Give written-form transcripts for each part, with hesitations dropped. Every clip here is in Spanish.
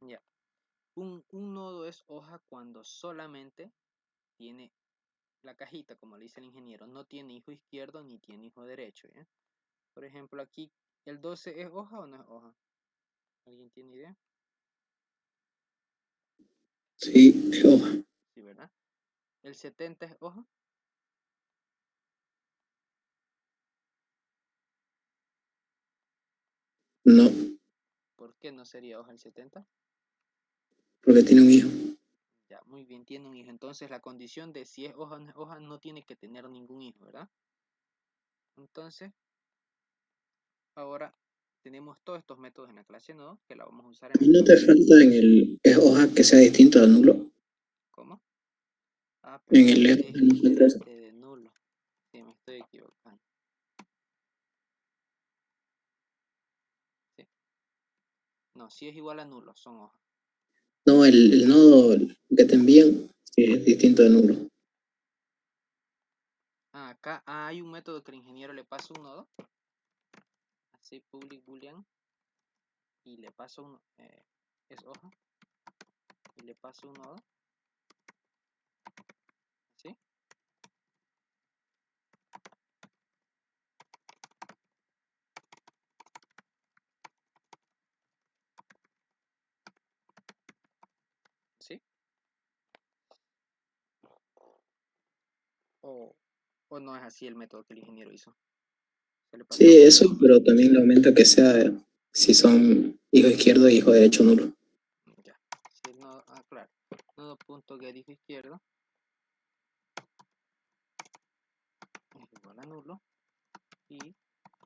Ya. Un nodo es hoja cuando solamente tiene la cajita, como le dice el ingeniero, no tiene hijo izquierdo ni tiene hijo derecho, ¿ya? Por ejemplo, aquí, ¿el 12 es hoja o no es hoja? ¿Alguien tiene idea? Sí, es hoja. Sí, ¿verdad? ¿El 70 es hoja? No, ¿Por qué no sería hoja el 70? porque tiene un hijo. Ya, muy bien, tiene un hijo. Entonces la condición de si es hoja o no es hoja no tiene que tener ningún hijo, ¿verdad? Entonces, ahora tenemos todos estos métodos en la clase nodo que la vamos a usar en la ¿Y no te clase. falta en el es hoja que sea distinto a nulo? ¿Cómo? Ah, En perdón, el es es hoja no falta eso. diferente de nulo. Sí, me estoy equivocando. Sí. No, si es igual a nulo, son hojas. No, el nodo que te envían sí es distinto de nulo. Ah, acá hay un método que el ingeniero le pasa un nodo, así public boolean, y le pasa un, es hoja, y le paso un nodo, ¿sí? ¿Sí? O, o no es así el método que el ingeniero hizo. Se le Sí, pasamos un eso, nodo. pero también le aumenta que sea si son hijo izquierdo y hijo derecho nulo. Ya. Si el nodo, claro. Nodo.get hijo izquierdo es igual a nulo. Y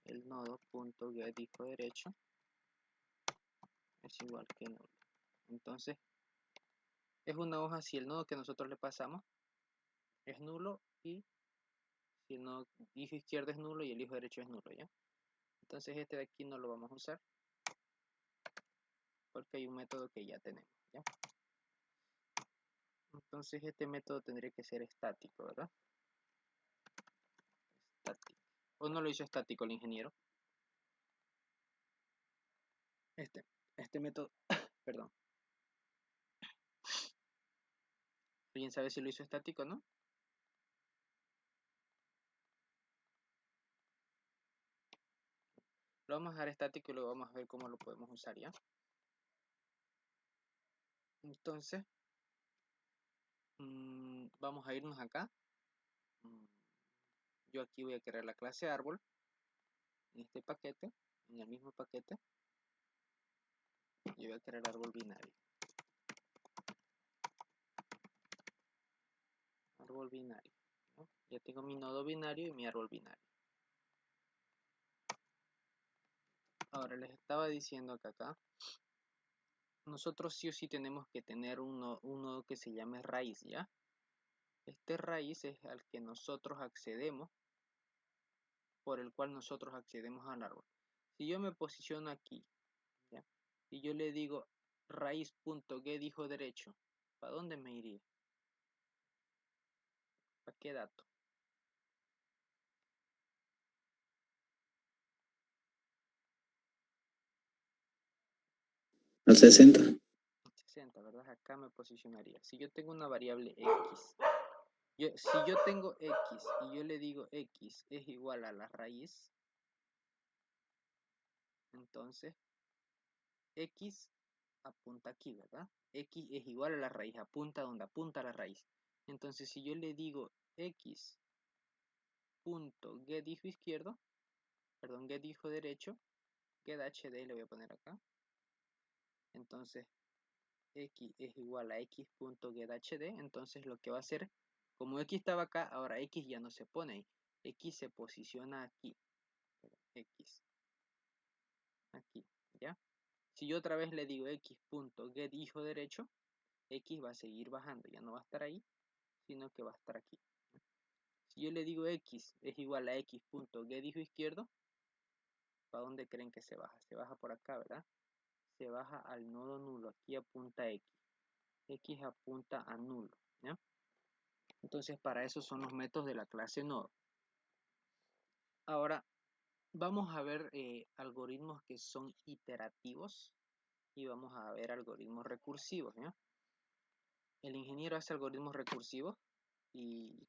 el nodo.get hijo derecho es igual que nulo. Entonces, es una hoja si el nodo que nosotros le pasamos es nulo y si el nodo hijo izquierdo es nulo y el hijo derecho es nulo, ¿ya? Entonces este de aquí no lo vamos a usar porque hay un método que ya tenemos, ¿ya? Entonces este método tendría que ser estático, ¿verdad? Estático. ¿O no lo hizo estático el ingeniero? Este método, perdón. ¿Alguien sabe si lo hizo estático o no? Lo vamos a dejar estático y luego vamos a ver cómo lo podemos usar, ¿ya? Entonces, vamos a irnos acá. Yo aquí voy a crear la clase árbol en este paquete, en el mismo paquete. Yo voy a crear árbol binario. Árbol binario, ¿no? Ya tengo mi nodo binario y mi árbol binario. Ahora les estaba diciendo que acá nosotros sí o sí tenemos que tener un nodo que se llame raíz, ¿ya? Este raíz es al que nosotros accedemos, por el cual nosotros accedemos al árbol. Si yo me posiciono aquí, ¿ya? Y yo le digo raíz.get hijo derecho, ¿para dónde me iría? ¿Para qué dato? Al 60. 60, ¿verdad? Acá me posicionaría. Si yo tengo una variable x, si yo tengo x y yo le digo x es igual a la raíz, entonces x apunta aquí, ¿verdad? X es igual a la raíz, apunta donde apunta la raíz. Entonces si yo le digo x punto get hijo izquierdo, perdón, get hijo derecho, get hd le voy a poner acá. Entonces x es igual a x.getHD, entonces lo que va a hacer, como x estaba acá, ahora x ya no se pone ahí, x se posiciona aquí, x, aquí, ¿ya? Si yo otra vez le digo x.get hijo derecho, x va a seguir bajando, ya no va a estar ahí, sino que va a estar aquí. Si yo le digo x es igual a x.get hijo izquierdo, ¿para dónde creen que se baja? Se baja por acá, ¿verdad? Se baja al nodo nulo, aquí apunta x, x apunta a nulo, ¿ya? Entonces para eso son los métodos de la clase nodo. Ahora vamos a ver algoritmos que son iterativos y vamos a ver algoritmos recursivos, ¿ya? El ingeniero hace algoritmos recursivos y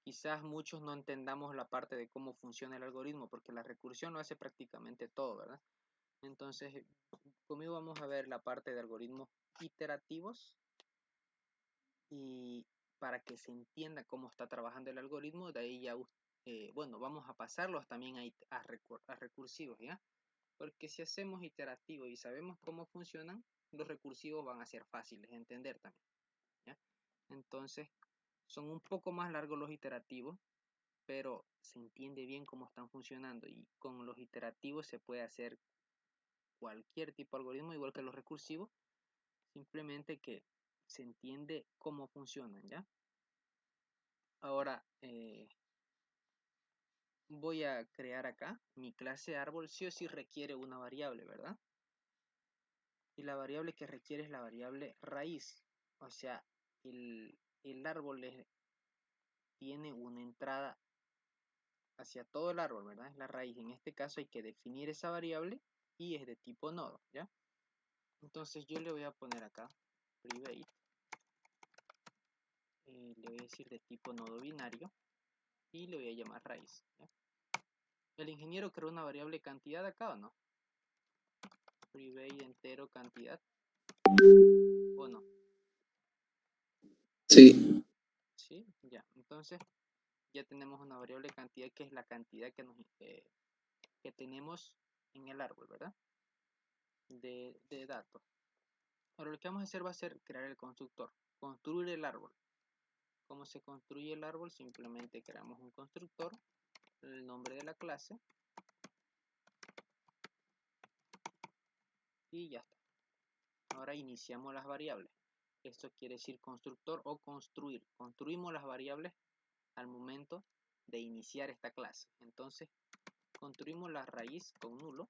quizás muchos no entendamos la parte de cómo funciona el algoritmo, porque la recursión lo hace prácticamente todo, ¿verdad? Entonces, conmigo vamos a ver la parte de algoritmos iterativos y para que se entienda cómo está trabajando el algoritmo, de ahí ya, bueno, vamos a pasarlos también a recursivos, ¿ya? Porque si hacemos iterativos y sabemos cómo funcionan, los recursivos van a ser fáciles de entender también, ¿ya? Entonces, son un poco más largos los iterativos, pero se entiende bien cómo están funcionando y con los iterativos se puede hacer cualquier tipo de algoritmo, igual que los recursivos, simplemente que se entiende cómo funcionan, ¿ya? Ahora voy a crear acá mi clase árbol, sí o sí requiere una variable, ¿verdad? Y la variable que requiere es la variable raíz, o sea, el árbol tiene una entrada hacia todo el árbol, ¿verdad? Es la raíz. En este caso hay que definir esa variable y es de tipo nodo, ¿ya? Entonces yo le voy a poner acá private, le voy a decir de tipo nodo binario y le voy a llamar raíz, ¿ya? El ingeniero creó una variable cantidad acá o no, private entero cantidad o no, Sí, ¿sí? Ya, entonces ya tenemos una variable cantidad que es la cantidad que tenemos en el árbol, ¿verdad? De datos. Ahora lo que vamos a hacer va a ser crear el constructor, construir el árbol. ¿Cómo se construye el árbol? Simplemente creamos un constructor, el nombre de la clase y ya está. Ahora iniciamos las variables. Esto quiere decir constructor o construir. Construimos las variables al momento de iniciar esta clase. Entonces construimos la raíz con nulo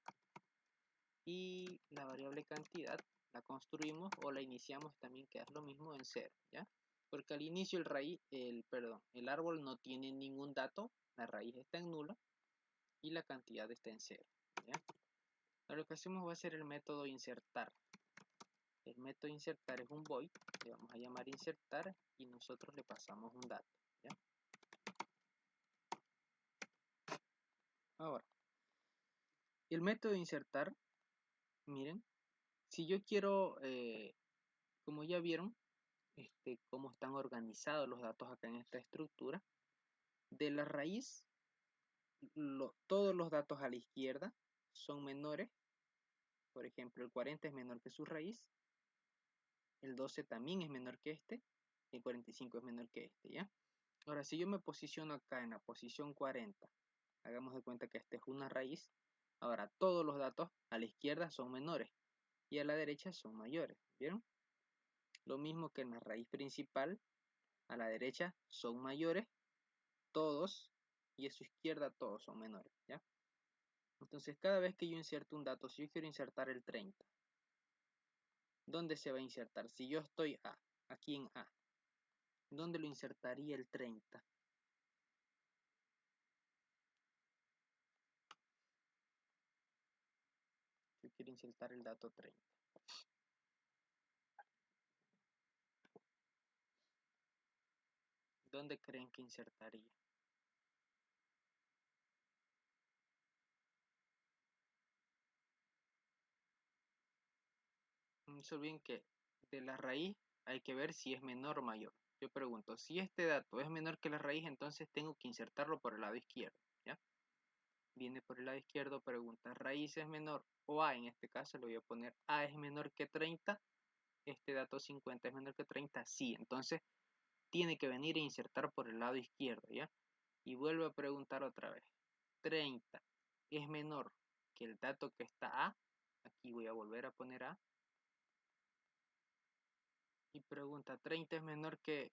y la variable cantidad la construimos o la iniciamos también, que es lo mismo, en cero, ¿ya? Porque al inicio el árbol no tiene ningún dato, la raíz está en nulo y la cantidad está en cero, ¿ya? Ahora lo que hacemos va a ser el método insertar. El método insertar es un void, le vamos a llamar insertar y nosotros le pasamos un dato, ¿ya? Ahora, el método insertar, miren, si yo quiero, como ya vieron, cómo están organizados los datos acá en esta estructura, de la raíz, todos los datos a la izquierda son menores. Por ejemplo, el 40 es menor que su raíz, el 12 también es menor que este, y el 45 es menor que este, ¿ya? Ahora, si yo me posiciono acá en la posición 40, hagamos de cuenta que esta es una raíz, ahora todos los datos a la izquierda son menores y a la derecha son mayores, ¿vieron? Lo mismo que en la raíz principal, a la derecha son mayores todos y a su izquierda todos son menores, ¿ya? Entonces cada vez que yo inserto un dato, si yo quiero insertar el 30, ¿dónde se va a insertar? Si yo estoy aquí en A, ¿dónde lo insertaría el 30? Yo quiero insertar el dato 30. ¿Dónde creen que insertaría? No se olviden que de la raíz hay que ver si es menor o mayor. Yo pregunto, si este dato es menor que la raíz, entonces tengo que insertarlo por el lado izquierdo, ¿ya? Viene por el lado izquierdo, pregunta, ¿raíz es menor o A? En este caso le voy a poner A es menor que 30, este dato 50 es menor que 30, sí. Entonces tiene que venir e insertar por el lado izquierdo, ¿ya? Y vuelvo a preguntar otra vez, 30 es menor que el dato que está A, aquí voy a volver a poner A, y pregunta, ¿30 es menor que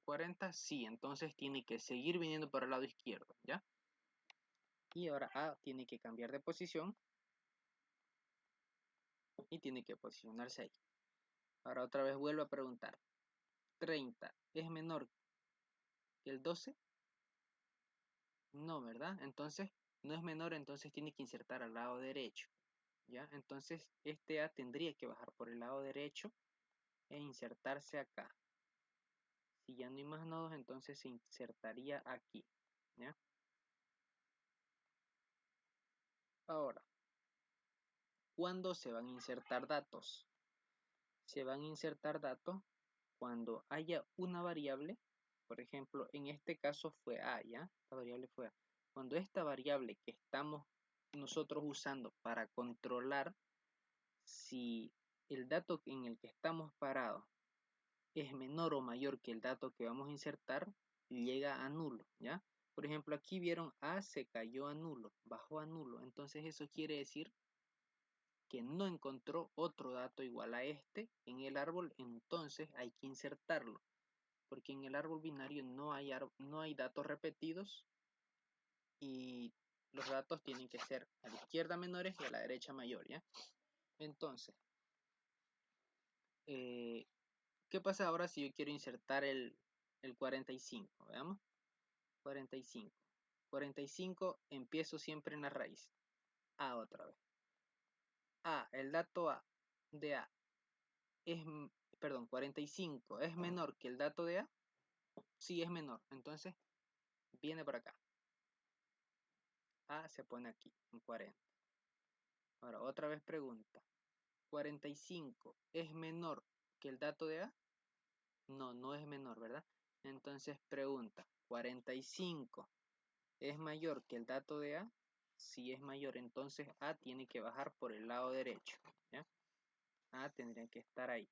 40? Sí, entonces tiene que seguir viniendo por el lado izquierdo, ¿ya? Y ahora A tiene que cambiar de posición y tiene que posicionarse ahí. Ahora otra vez vuelvo a preguntar, ¿30 es menor que el 12? No, ¿verdad? Entonces no es menor, entonces tiene que insertar al lado derecho. ¿ya? Entonces este A tendría que bajar por el lado derecho e insertarse acá. Si ya no hay más nodos, entonces se insertaría aquí, ¿ya? Ahora, ¿cuándo se van a insertar datos? Se van a insertar datos cuando haya una variable, por ejemplo, en este caso fue A, ¿ya? Esta variable fue A. Cuando esta variable que estamos nosotros usando para controlar si el dato en el que estamos parados es menor o mayor que el dato que vamos a insertar, llega a nulo, ¿ya? Por ejemplo, aquí vieron A se cayó a nulo, bajó a nulo. Entonces eso quiere decir que no encontró otro dato igual a este en el árbol, entonces hay que insertarlo. Porque en el árbol binario no hay datos repetidos y los datos tienen que ser a la izquierda menores y a la derecha mayor, ¿ya? Entonces, ¿qué pasa ahora si yo quiero insertar el 45? Veamos. 45. 45 empiezo siempre en la raíz. A otra vez. A, el dato A de A es, perdón, 45 es menor que el dato de A. Sí, es menor. Entonces, viene por acá. A se pone aquí, en 40. Ahora, otra vez pregunta. ¿45 es menor que el dato de A? No, no es menor, ¿verdad? Entonces, pregunta. ¿45 es mayor que el dato de A? Si es mayor, entonces A tiene que bajar por el lado derecho, ¿ya? A tendría que estar ahí.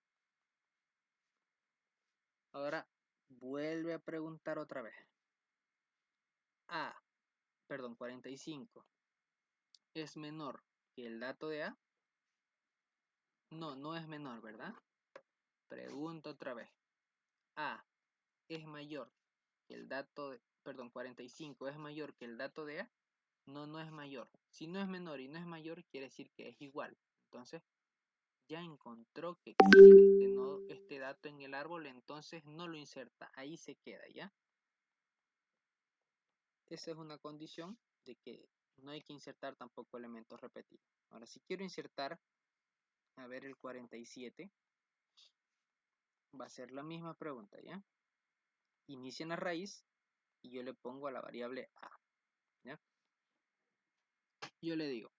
Ahora, vuelve a preguntar otra vez. A, perdón, 45 es menor que el dato de A. No, no es menor, ¿verdad? Pregunto otra vez. A es mayor que el dato de, perdón, 45 es mayor que el dato de A. No, no es mayor. Si no es menor y no es mayor, quiere decir que es igual. Entonces, ya encontró que existe este dato en el árbol, entonces no lo inserta. Ahí se queda, ¿ya? Esa es una condición de que no hay que insertar tampoco elementos repetidos. Ahora, si quiero insertar, a ver, el 47, va a ser la misma pregunta, ¿ya? Inicia en la raíz y yo le pongo a la variable A, ¿ya? Yo le digo,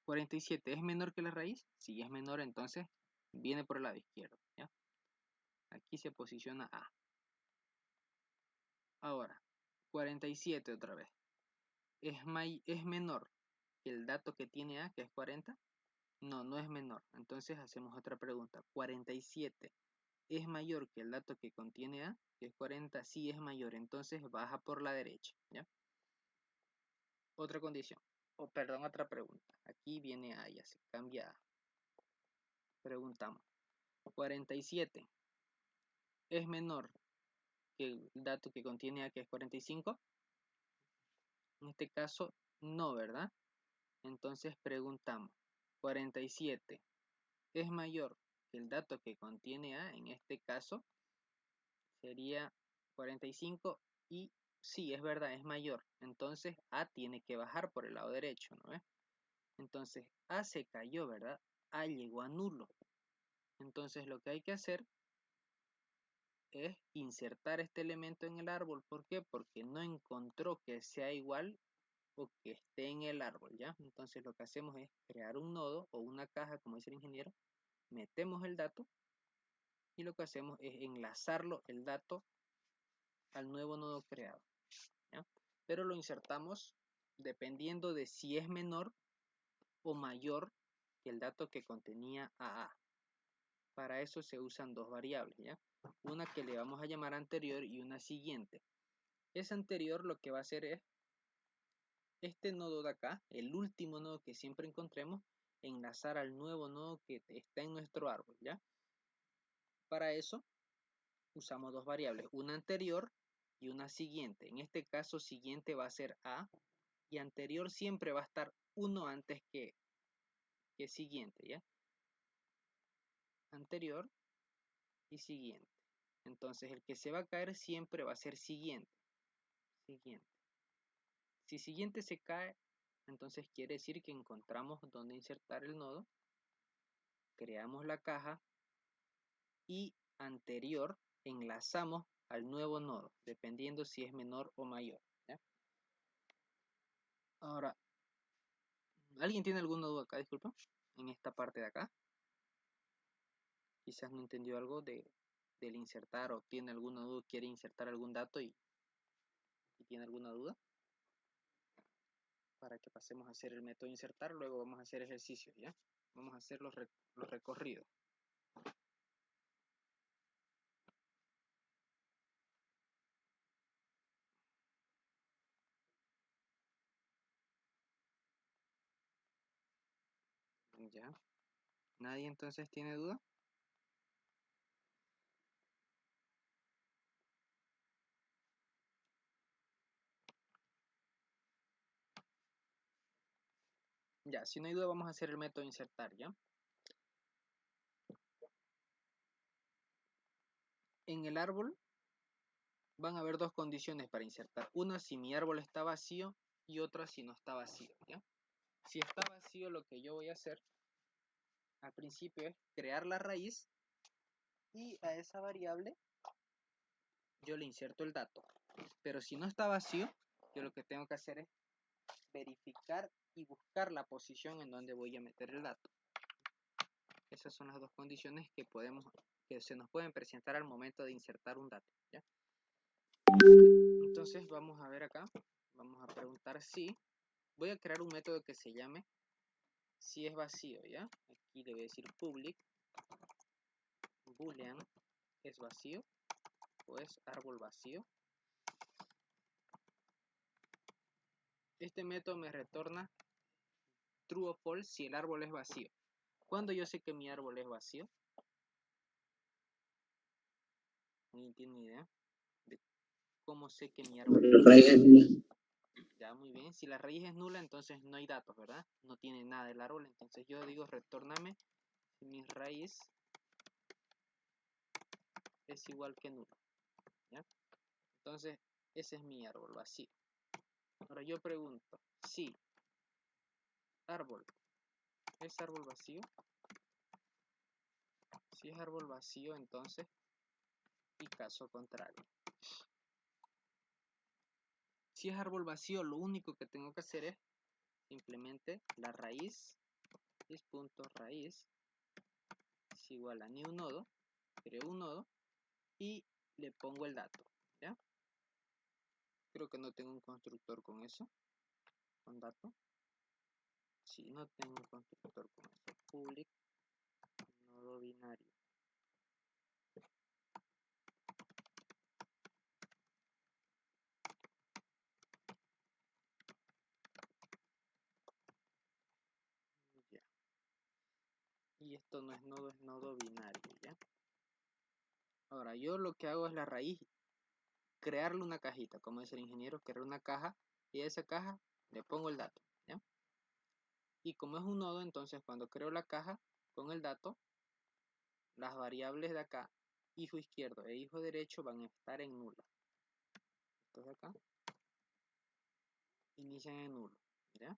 47 es menor que la raíz. Si es menor, entonces viene por el lado izquierdo, ¿ya? Aquí se posiciona A. Ahora, 47 otra vez. ¿Es menor que el dato que tiene A, que es 40? No, no es menor. Entonces hacemos otra pregunta. 47 es mayor que el dato que contiene A, que es 40. Sí es mayor, entonces baja por la derecha, ¿ya? Otra condición. O perdón, otra pregunta. Aquí viene A, ya se cambia A. Preguntamos. 47 es menor que el dato que contiene A, que es 45. En este caso, no, ¿verdad? Entonces preguntamos. 47 es mayor que el dato que contiene A, en este caso sería 45 y sí, es verdad, es mayor. Entonces A tiene que bajar por el lado derecho, ¿no? Entonces A se cayó, ¿verdad? A llegó a nulo. Entonces lo que hay que hacer es insertar este elemento en el árbol. ¿Por qué? Porque no encontró que sea igual o que esté en el árbol, ¿ya? Entonces lo que hacemos es crear un nodo o una caja, como dice el ingeniero, metemos el dato y lo que hacemos es enlazarlo, el dato, al nuevo nodo creado, ¿ya? Pero lo insertamos dependiendo de si es menor o mayor que el dato que contenía a A. Para eso se usan dos variables, ¿ya? Una que le vamos a llamar anterior y una siguiente. Esa anterior lo que va a hacer es este nodo de acá, el último nodo que siempre encontremos, enlazar al nuevo nodo que está en nuestro árbol, ¿ya? Para eso usamos dos variables, una anterior y una siguiente. En este caso, siguiente va a ser A y anterior siempre va a estar uno antes que siguiente, ¿ya? Anterior y siguiente. Entonces, el que se va a caer siempre va a ser siguiente. Siguiente. Si siguiente se cae, Entonces quiere decir que encontramos dónde insertar el nodo, creamos la caja y anterior enlazamos al nuevo nodo, dependiendo si es menor o mayor, ¿ya? Ahora, ¿alguien tiene alguna duda acá? Disculpa, en esta parte de acá. Quizás no entendió algo del insertar o tiene alguna duda, quiere insertar algún dato y tiene alguna duda. Para que pasemos a hacer el método insertar, luego vamos a hacer ejercicios, ¿ya? Vamos a hacer los recorridos. ¿Ya? ¿Nadie entonces tiene duda? Ya, si no hay duda vamos a hacer el método insertar, ¿ya? En el árbol van a haber dos condiciones para insertar. Una si mi árbol está vacío y otra si no está vacío, ¿ya? Si está vacío, lo que yo voy a hacer al principio es crear la raíz y a esa variable yo le inserto el dato. Pero si no está vacío, yo lo que tengo que hacer es verificar y buscar la posición en donde voy a meter el dato. Esas son las dos condiciones que se nos pueden presentar al momento de insertar un dato, ¿ya? Entonces vamos a ver acá, vamos a preguntar si, voy a crear un método que se llame si es vacío, ¿ya? Aquí le voy a decir public boolean es vacío o es árbol vacío. Este método me retorna true o false si el árbol es vacío. ¿Cuándo yo sé que mi árbol es vacío? No tiene idea de cómo sé que mi árbol es vacío. Ya, muy bien. Si la raíz es nula, entonces no hay datos, ¿verdad? No tiene nada el árbol. Entonces yo digo, retórname si mi raíz es igual que nula, ¿ya? Entonces, ese es mi árbol vacío. Ahora yo pregunto, si árbol es árbol vacío, si es árbol vacío, entonces, y caso contrario. Si es árbol vacío, lo único que tengo que hacer es simplemente la raíz, is.raíz es igual a new nodo, creo un nodo y le pongo el dato, ¿ya? Creo que no tengo un constructor con eso, con dato. Sí, no tengo un constructor con eso. Public nodo binario. Ya. Y esto no es nodo binario, ¿ya? Ahora, yo lo que hago es la raíz, crearle una cajita, como dice el ingeniero, crear una caja y a esa caja le pongo el dato, ¿ya? Y como es un nodo, entonces cuando creo la caja con el dato, las variables de acá, hijo izquierdo e hijo derecho, van a estar en nula. Estos de acá inician en nulo, ¿ya?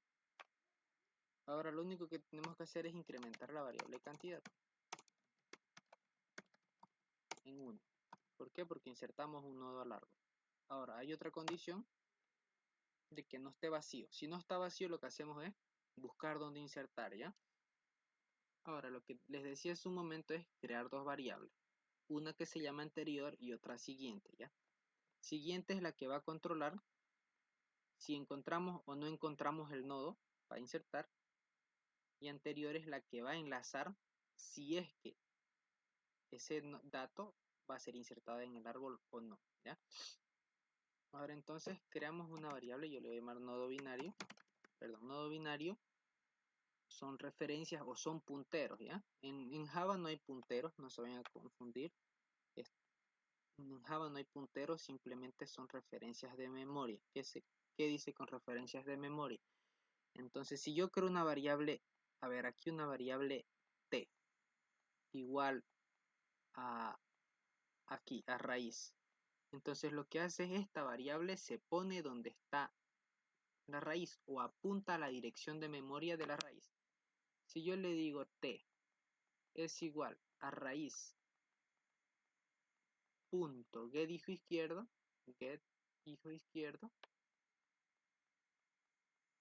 Ahora lo único que tenemos que hacer es incrementar la variable cantidad en 1. ¿Por qué? Porque insertamos un nodo al árbol. Ahora hay otra condición de que no esté vacío. Si no está vacío, lo que hacemos es buscar dónde insertar, ¿ya? Ahora lo que les decía hace un momento es crear dos variables. Una que se llama anterior y otra siguiente, ¿ya? Siguiente es la que va a controlar si encontramos o no encontramos el nodo para insertar. Y anterior es la que va a enlazar si es que ese dato va a ser insertado en el árbol o no, ¿ya? Ahora entonces creamos una variable, yo le voy a llamar nodo binario, nodo binario son referencias o son punteros, ¿ya? En Java no hay punteros, no se vayan a confundir. En Java no hay punteros, simplemente son referencias de memoria. ¿Qué dice con referencias de memoria? Entonces, si yo creo una variable, a ver, aquí una variable t igual a aquí, a raíz. Entonces lo que hace es esta variable se pone donde está la raíz o apunta a la dirección de memoria de la raíz. Si yo le digo t es igual a raíz punto get hijo izquierdo,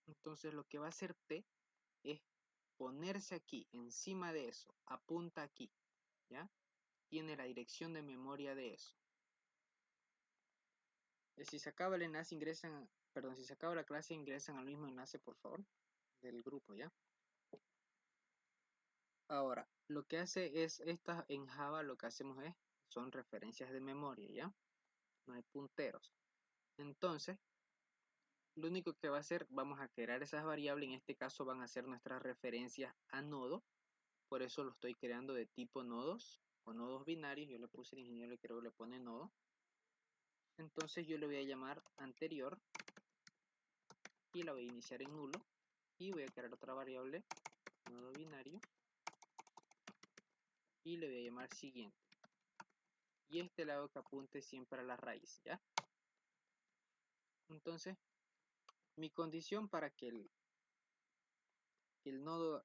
entonces lo que va a hacer t es ponerse aquí, encima de eso, apunta aquí, ¿ya? Tiene la dirección de memoria de eso. Si se acaba el enlace, ingresan, perdón, si se acaba la clase, ingresan al mismo enlace, por favor, del grupo, ¿ya? Ahora, lo que hace es, en Java lo que hacemos son referencias de memoria, ¿ya? No hay punteros. Entonces, lo único que va a hacer, vamos a crear esas variables, en este caso van a ser nuestras referencias a nodo, por eso lo estoy creando de tipo nodos, o nodos binarios, yo le puse el ingeniero, creo que le pone nodo. Entonces yo le voy a llamar anterior, y la voy a iniciar en nulo, y voy a crear otra variable, nodo binario, y le voy a llamar siguiente. Y le hago que apunte siempre a la raíz, ¿ya? Entonces, mi condición para que el nodo,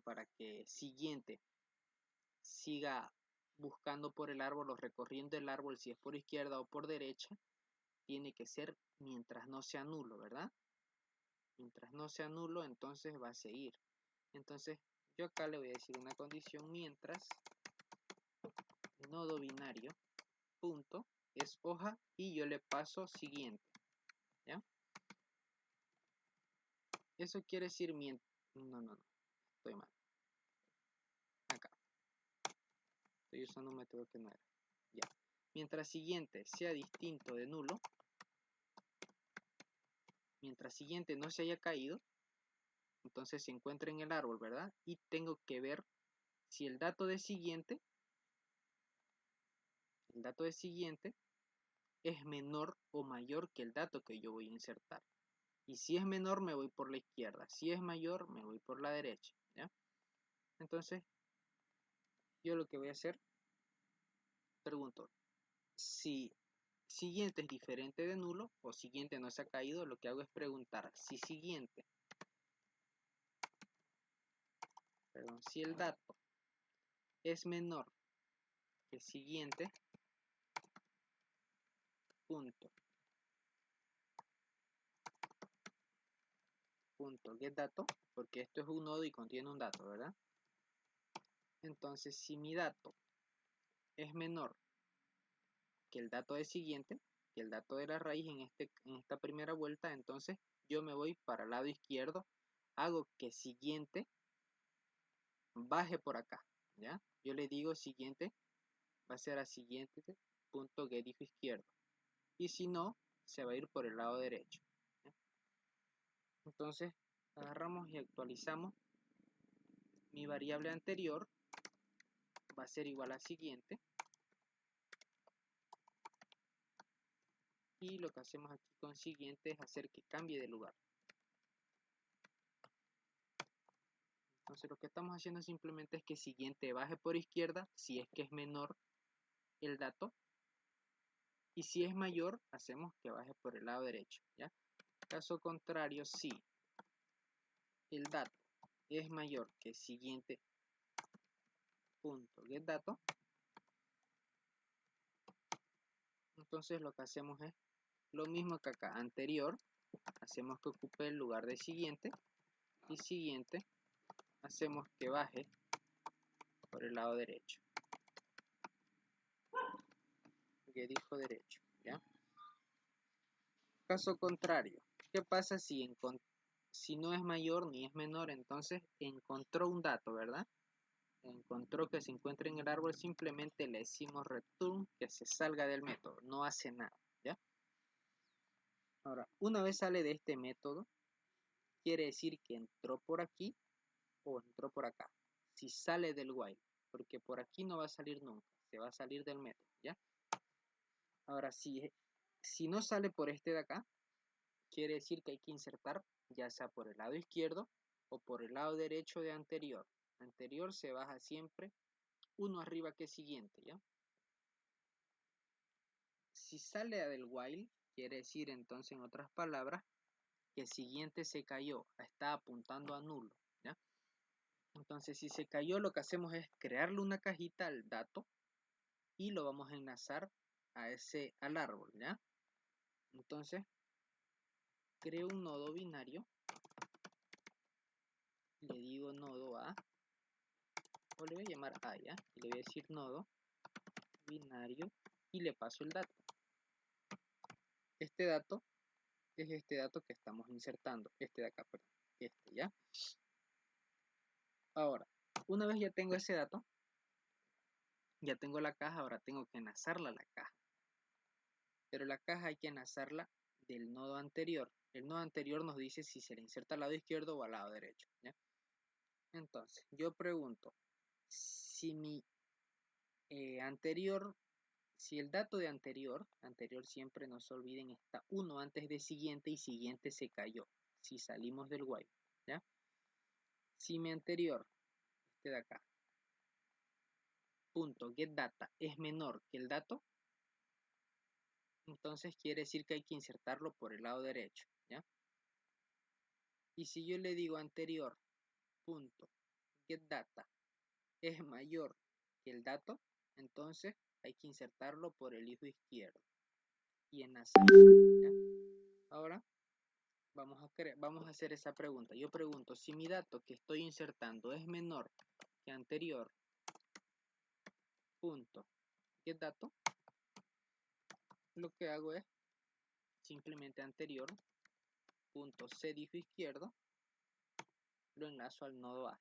para que siguiente siga buscando por el árbol o recorriendo el árbol, si es por izquierda o por derecha, tiene que ser mientras no sea nulo, ¿verdad? Mientras no sea nulo, entonces va a seguir. Entonces, yo acá le voy a decir una condición mientras nodo binario punto es hoja y yo le paso siguiente, ¿ya? Eso quiere decir no, estoy mal. Acá. Estoy usando un método que no era. Ya. Mientras siguiente sea distinto de nulo, mientras siguiente no se haya caído, entonces se encuentra en el árbol, ¿verdad? Y tengo que ver si el dato de siguiente es menor o mayor que el dato que yo voy a insertar. Y si es menor, me voy por la izquierda. Si es mayor, me voy por la derecha, ¿ya? Entonces, yo lo que voy a hacer, pregunto, si siguiente es diferente de nulo o siguiente no se ha caído, lo que hago es preguntar si siguiente, si el dato es menor que siguiente, punto getDato, porque esto es un nodo y contiene un dato, ¿verdad? Entonces, si mi dato es menor que el dato de siguiente, que el dato de la raíz en esta primera vuelta, entonces yo me voy para el lado izquierdo, hago que siguiente baje por acá, ¿ya? Yo le digo siguiente, va a ser a siguiente punto get hijo izquierdo, y si no, se va a ir por el lado derecho, ¿ya? Entonces, agarramos y actualizamos mi variable anterior, va a ser igual a siguiente, y lo que hacemos aquí con siguiente es hacer que cambie de lugar. Entonces lo que estamos haciendo simplemente es que siguiente baje por izquierda si es que es menor el dato, y si es mayor hacemos que baje por el lado derecho, ¿ya? Caso contrario, si el dato es mayor que siguiente punto getDato, entonces lo que hacemos es lo mismo que acá, anterior, hacemos que ocupe el lugar de siguiente, y siguiente hacemos que baje por el lado derecho, que dijo derecho, ¿ya? Caso contrario, ¿qué pasa si no es mayor ni es menor? Entonces encontró un dato, ¿verdad? Encontró que se encuentra en el árbol, simplemente le decimos return que se salga del método, no hace nada, ¿ya? Ahora, una vez sale de este método, quiere decir que entró por aquí o entró por acá. Si sale del while, porque por aquí no va a salir nunca, se va a salir del método, ¿ya? Ahora, si no sale por este de acá, quiere decir que hay que insertar ya sea por el lado izquierdo o por el lado derecho de anterior. Anterior se baja siempre uno arriba que siguiente, ¿ya? Si sale del while, quiere decir entonces en otras palabras que siguiente se cayó está apuntando a nulo, ¿ya? Entonces, si se cayó, lo que hacemos es crearle una cajita al dato y lo vamos a enlazar al árbol, ¿ya? Entonces, creo un nodo binario, le digo nodo A, o le voy a llamar A, ¿ya? Y le voy a decir nodo binario y le paso el dato. Este dato es este dato que estamos insertando, este de acá, perdón, este, ¿ya? Ahora, una vez ya tengo ese dato, ya tengo la caja, ahora tengo que enlazarla a la caja. Pero la caja hay que enlazarla del nodo anterior. El nodo anterior nos dice si se le inserta al lado izquierdo o al lado derecho, ¿ya? Entonces, yo pregunto, si mi anterior, si el dato de anterior siempre no se olviden, está 1 antes de siguiente y siguiente se cayó, si salimos del while, ¿ya? Si mi anterior, este de acá, punto getData es menor que el dato, entonces quiere decir que hay que insertarlo por el lado derecho, ¿ya? Y si yo le digo anterior punto getData es mayor que el dato, entonces hay que insertarlo por el hijo izquierdo y enlazar, ¿ya? Ahora vamos a hacer esa pregunta. Yo pregunto, si mi dato que estoy insertando es menor que anterior punto getDato, lo que hago es simplemente anterior punto cdijo izquierdo, lo enlazo al nodo A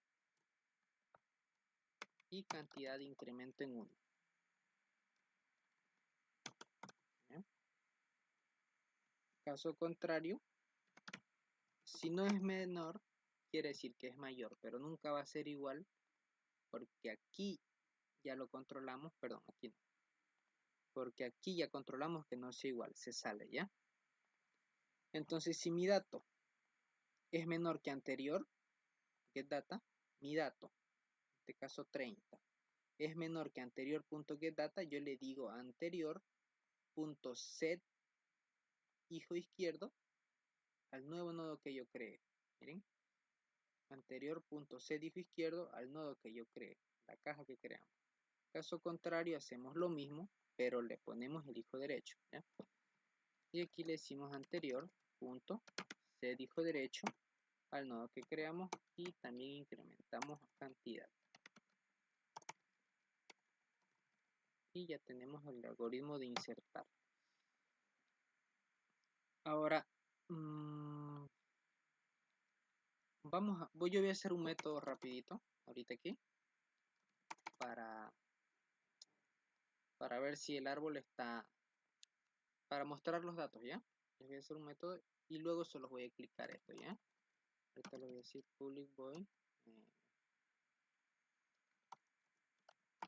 y cantidad de incremento en 1. ¿Ya? Caso contrario, si no es menor, quiere decir que es mayor, pero nunca va a ser igual porque aquí ya lo controlamos, perdón, aquí no, porque aquí ya controlamos que no sea igual, se sale, ¿ya? Entonces, si mi dato es menor que anterior, getData, mi dato, en este caso 30, es menor que anterior.getData, yo le digo anterior.set hijo izquierdo al nuevo nodo que yo creé. Miren, anterior.set hijo izquierdo al nodo que yo creé, la caja que creamos. Caso contrario, hacemos lo mismo, pero le ponemos el hijo derecho, ¿ya? Y aquí le decimos anterior.set hijo derecho al nodo que creamos y también incrementamos cantidad. Y ya tenemos el algoritmo de insertar. Ahora, yo voy a hacer un método rapidito, ahorita aquí, para ver si el árbol está, para mostrar los datos, ¿ya? Les voy a hacer un método y luego se los voy a explicar esto, ¿ya? Ahorita le voy a decir public void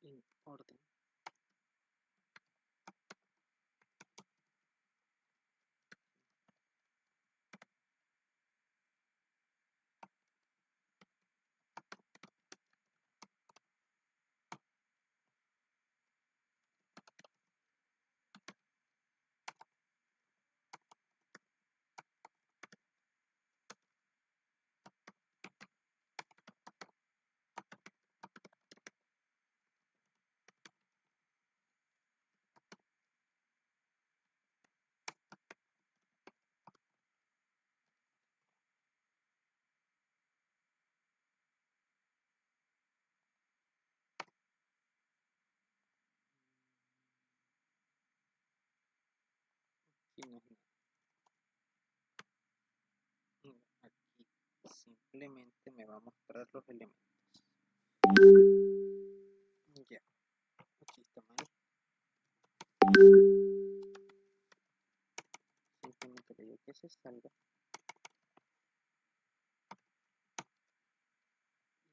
in orden. Aquí no es nada. Aquí simplemente me va a mostrar los elementos. Ya, aquí está mal. Simplemente le digo que se salga.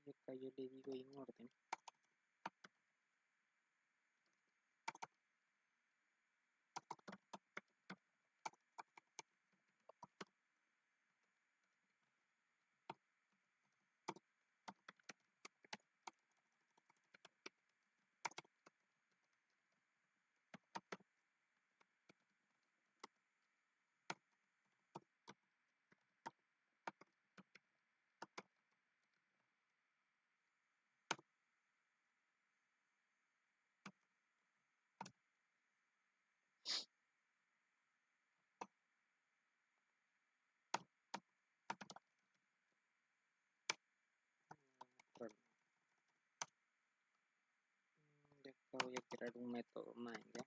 Y acá yo le digo en orden. acá voy a crear un método main, ¿ya?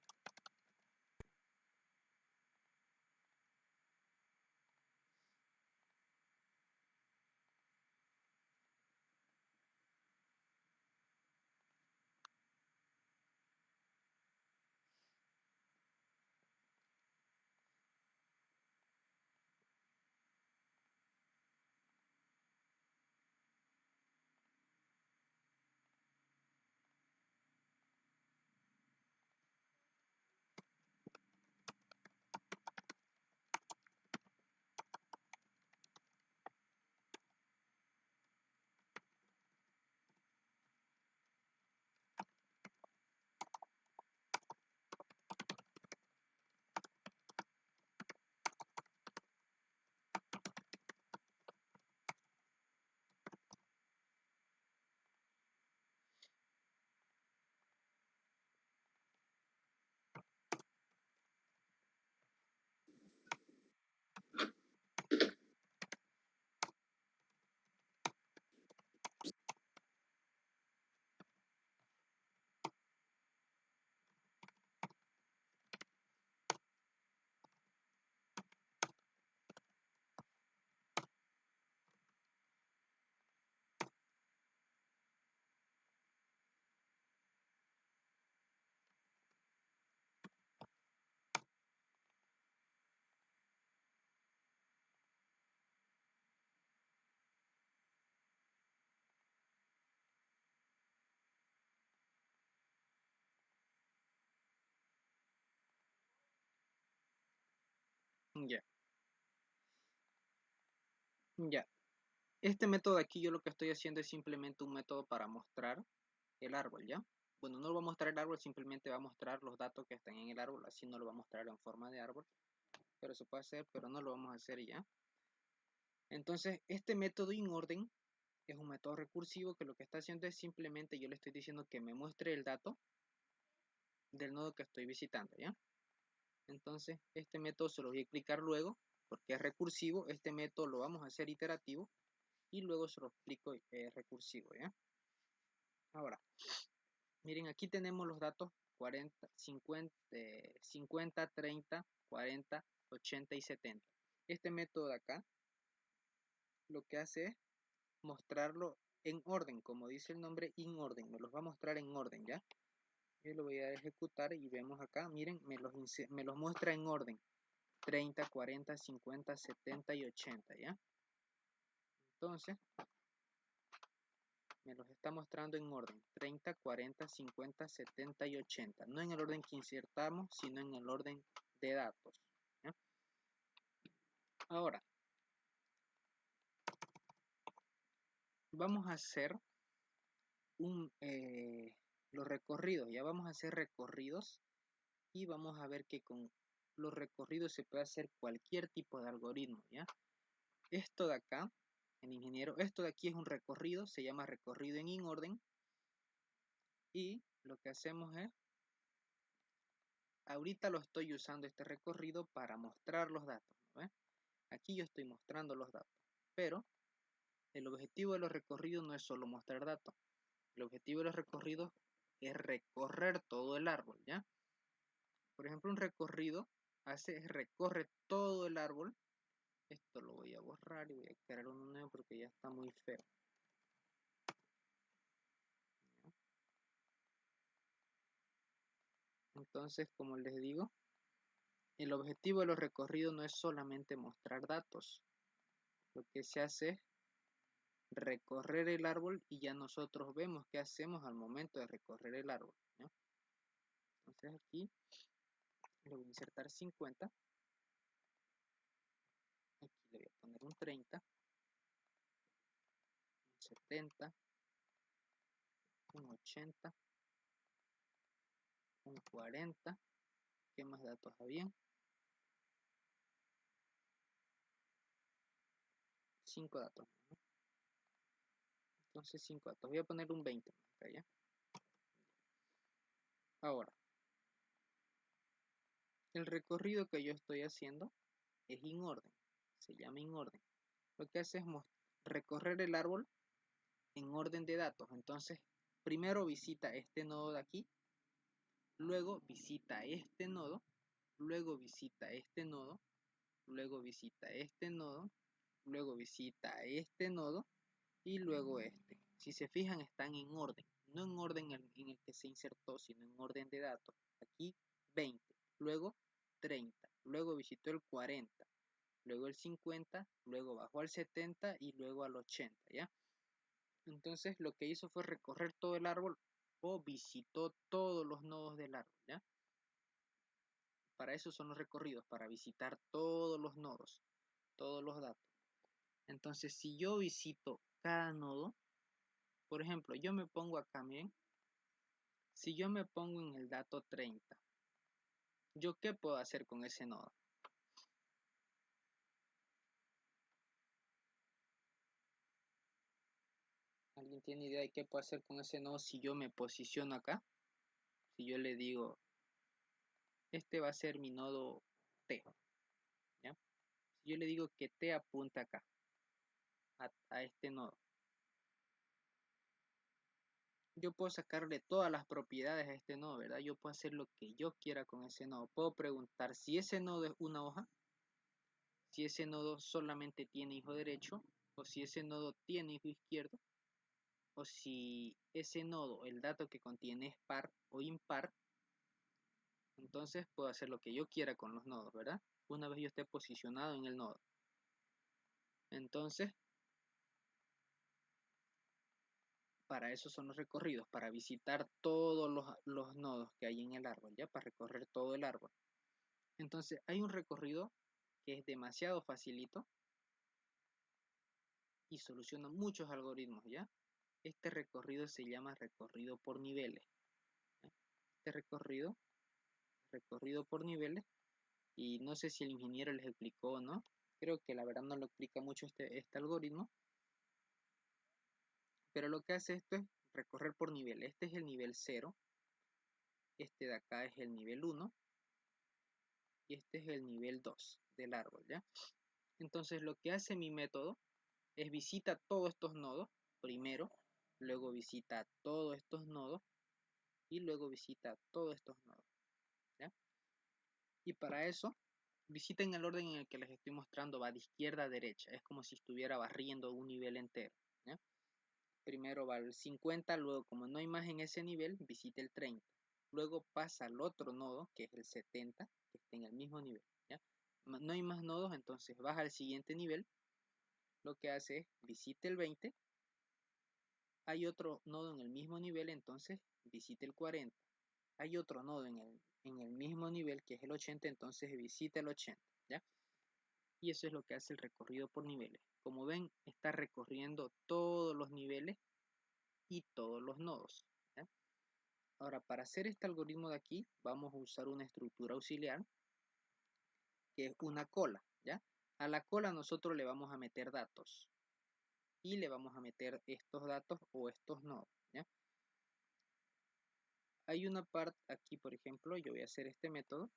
Ya, ya. Este método de aquí yo lo que estoy haciendo es simplemente un método para mostrar el árbol, ¿ya? Bueno, no lo va a mostrar el árbol, simplemente va a mostrar los datos que están en el árbol, así no lo va a mostrar en forma de árbol, pero se puede hacer, pero no lo vamos a hacer ya. Entonces, este método inOrden es un método recursivo que lo que está haciendo es simplemente yo le estoy diciendo que me muestre el dato del nodo que estoy visitando, ¿ya? Entonces, este método se lo voy a explicar luego, porque es recursivo, este método lo vamos a hacer iterativo, y luego se lo explico recursivo, ¿ya? Ahora, miren, aquí tenemos los datos 40, 50, 30, 40, 80 y 70. Este método de acá lo que hace es mostrarlo en orden, como dice el nombre, inOrden, me los va a mostrar en orden, ¿ya? Yo lo voy a ejecutar y vemos acá, miren, me los muestra en orden, 30, 40, 50, 70 y 80, ¿ya? Entonces, me los está mostrando en orden, 30, 40, 50, 70 y 80, no en el orden que insertamos, sino en el orden de datos, ¿ya? Ahora, vamos a hacer los recorridos, ya vamos a hacer recorridos y vamos a ver que con los recorridos se puede hacer cualquier tipo de algoritmo, ¿ya? Esto de acá, en ingeniero, esto de aquí es un recorrido, se llama recorrido en inOrden, y lo que hacemos es, ahorita lo estoy usando este recorrido para mostrar los datos, ¿no? Aquí yo estoy mostrando los datos, pero el objetivo de los recorridos no es solo mostrar datos, el objetivo de los recorridos es recorrer todo el árbol, ¿ya? Por ejemplo, un recorrido recorre todo el árbol. Esto lo voy a borrar y voy a crear uno nuevo porque ya está muy feo. ¿Ya? Entonces, como les digo, el objetivo de los recorridos no es solamente mostrar datos. Lo que se hace es recorrer el árbol y ya nosotros vemos qué hacemos al momento de recorrer el árbol, ¿ya? Entonces aquí le voy a insertar 50. Aquí le voy a poner un 30, un 70, un 80, un 40. ¿Qué más datos habían? 5 datos, ¿no? Entonces 5 datos. Voy a poner un 20 acá, ¿ya? Ahora, el recorrido que yo estoy haciendo es inOrden. Se llama inOrden. Lo que hace es recorrer el árbol en orden de datos. Entonces, primero visita este nodo de aquí luego visita este nodo, luego visita este nodo, luego visita este nodo, luego visita este nodo y luego este. Si se fijan, están en orden, no en orden en el que se insertó, sino en orden de datos. Aquí 20, luego 30, luego visitó el 40, luego el 50, luego bajó al 70 y luego al 80, ¿ya? Entonces lo que hizo fue recorrer todo el árbol o visitó todos los nodos del árbol, ¿ya? Para eso son los recorridos, para visitar todos los nodos, todos los datos. Entonces, si yo visito cada nodo, por ejemplo, yo me pongo acá, miren, si yo me pongo en el dato 30, ¿yo qué puedo hacer con ese nodo? ¿Alguien tiene idea de qué puedo hacer con ese nodo si yo me posiciono acá? Si yo le digo, este va a ser mi nodo T, ¿ya? Si yo le digo que T apunta acá, a este nodo, yo puedo sacarle todas las propiedades a este nodo, ¿verdad? Yo puedo hacer lo que yo quiera con ese nodo. Puedo preguntar si ese nodo es una hoja, si ese nodo solamente tiene hijo derecho, o si ese nodo tiene hijo izquierdo, o si ese nodo, el dato que contiene es par o impar. Entonces puedo hacer lo que yo quiera con los nodos, ¿verdad? Una vez yo esté posicionado en el nodo. Entonces, para eso son los recorridos, para visitar todos los nodos que hay en el árbol, ¿ya? Para recorrer todo el árbol. Entonces, hay un recorrido que es demasiado facilito y soluciona muchos algoritmos, ¿ya? Este recorrido se llama recorrido por niveles, ¿ya? Este recorrido por niveles, y no sé si el ingeniero les explicó o no, creo que la verdad no lo explica mucho este algoritmo, pero lo que hace esto es recorrer por niveles. Este es el nivel 0, este de acá es el nivel 1, y este es el nivel 2 del árbol, ¿ya? Entonces lo que hace mi método es visita todos estos nodos primero, luego visita todos estos nodos y luego visita todos estos nodos, ¿ya? Y para eso visita en el orden en el que les estoy mostrando, va de izquierda a derecha, es como si estuviera barriendo un nivel entero, ¿ya? Primero va el 50, luego como no hay más en ese nivel, visita el 30, luego pasa al otro nodo que es el 70, que está en el mismo nivel, ¿ya? No hay más nodos, entonces baja al siguiente nivel, lo que hace es visite el 20, hay otro nodo en el mismo nivel, entonces visite el 40, hay otro nodo en el mismo nivel que es el 80, entonces visita el 80, ¿ya? Y eso es lo que hace el recorrido por niveles. Como ven, está recorriendo todos los niveles y todos los nodos, ¿ya? Ahora, para hacer este algoritmo de aquí, vamos a usar una estructura auxiliar, que es una cola, ¿ya? A la cola nosotros le vamos a meter datos, y le vamos a meter estos datos o estos nodos, ¿ya? Hay una parte aquí, por ejemplo, yo voy a hacer este método,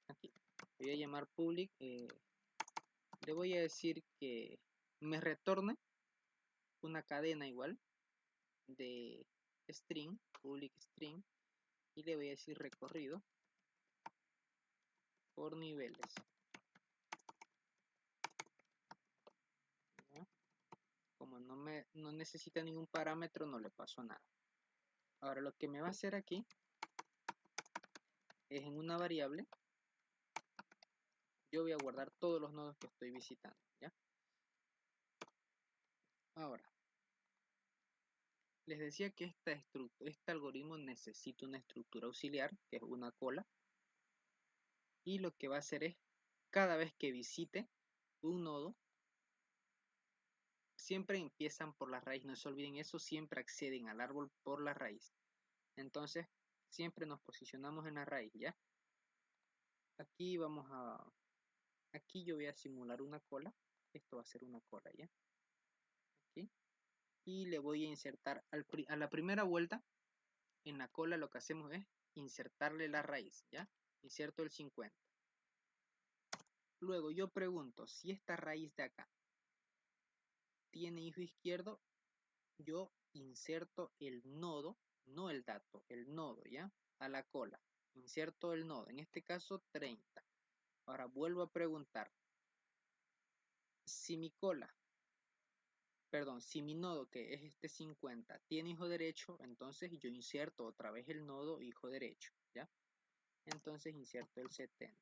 aquí, voy a llamar public, le voy a decir que me retorne una cadena igual de string, public string, y le voy a decir recorrido por niveles, ¿ya? Como no necesita ningún parámetro, no le paso nada. Ahora lo que me va a hacer aquí es en una variable, yo voy a guardar todos los nodos que estoy visitando, ¿ya? Ahora, les decía que este algoritmo necesita una estructura auxiliar, que es una cola, y lo que va a hacer es, cada vez que visite un nodo, siempre empiezan por la raíz, no se olviden eso, siempre acceden al árbol por la raíz. Entonces, siempre nos posicionamos en la raíz, ¿ya? Aquí aquí yo voy a simular una cola, esto va a ser una cola, ¿ya? Aquí. Y le voy a insertar, a la primera vuelta, en la cola lo que hacemos es insertarle la raíz, ¿ya? Inserto el 50. Luego yo pregunto, si esta raíz de acá tiene hijo izquierdo, yo inserto el nodo, no el dato, el nodo, ¿ya? A la cola. Inserto el nodo, en este caso 30. Ahora vuelvo a preguntar. Si mi cola, perdón, si mi nodo, que es este 50, tiene hijo derecho, entonces yo inserto otra vez el nodo hijo derecho, ¿ya? Entonces inserto el 70.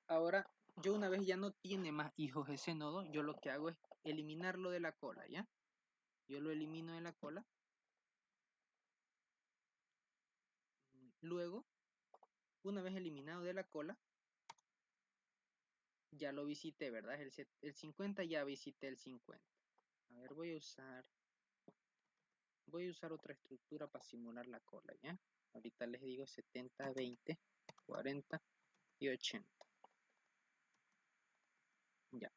Ahora, yo una vez ya no tiene más hijos ese nodo, yo lo que hago es eliminarlo de la cola, ¿ya? Yo lo elimino de la cola. Luego, una vez eliminado de la cola, ya lo visité, ¿verdad? El 50 ya visité el 50. A ver, voy a usar otra estructura para simular la cola, ¿ya? Ahorita les digo 70, 20, 40 y 80. Ya.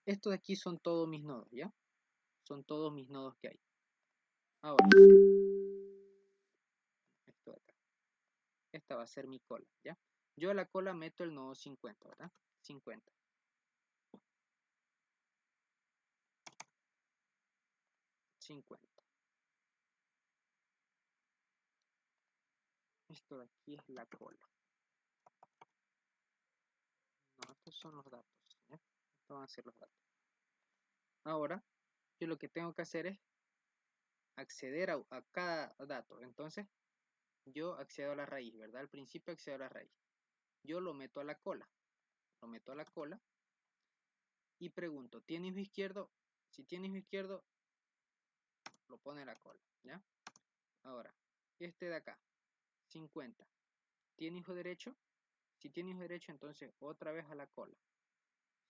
Estos de aquí son todos mis nodos, ¿ya? Son todos mis nodos que hay. Ahora, esto de acá. Esta va a ser mi cola, ¿ya? Yo a la cola meto el nodo 50, ¿verdad? 50. 50. Esto de aquí es la cola. No, estos son los datos, ¿ya? Estos van a ser los datos. Ahora, yo lo que tengo que hacer es acceder a cada dato. Entonces, yo accedo a la raíz, ¿verdad? Al principio accedo a la raíz. Yo lo meto a la cola. Lo meto a la cola y pregunto, ¿tiene hijo izquierdo? Si tiene hijo izquierdo, lo pone a la cola, ¿ya? Ahora, este de acá, 50. ¿Tiene hijo derecho? Si tiene hijo derecho, entonces otra vez a la cola.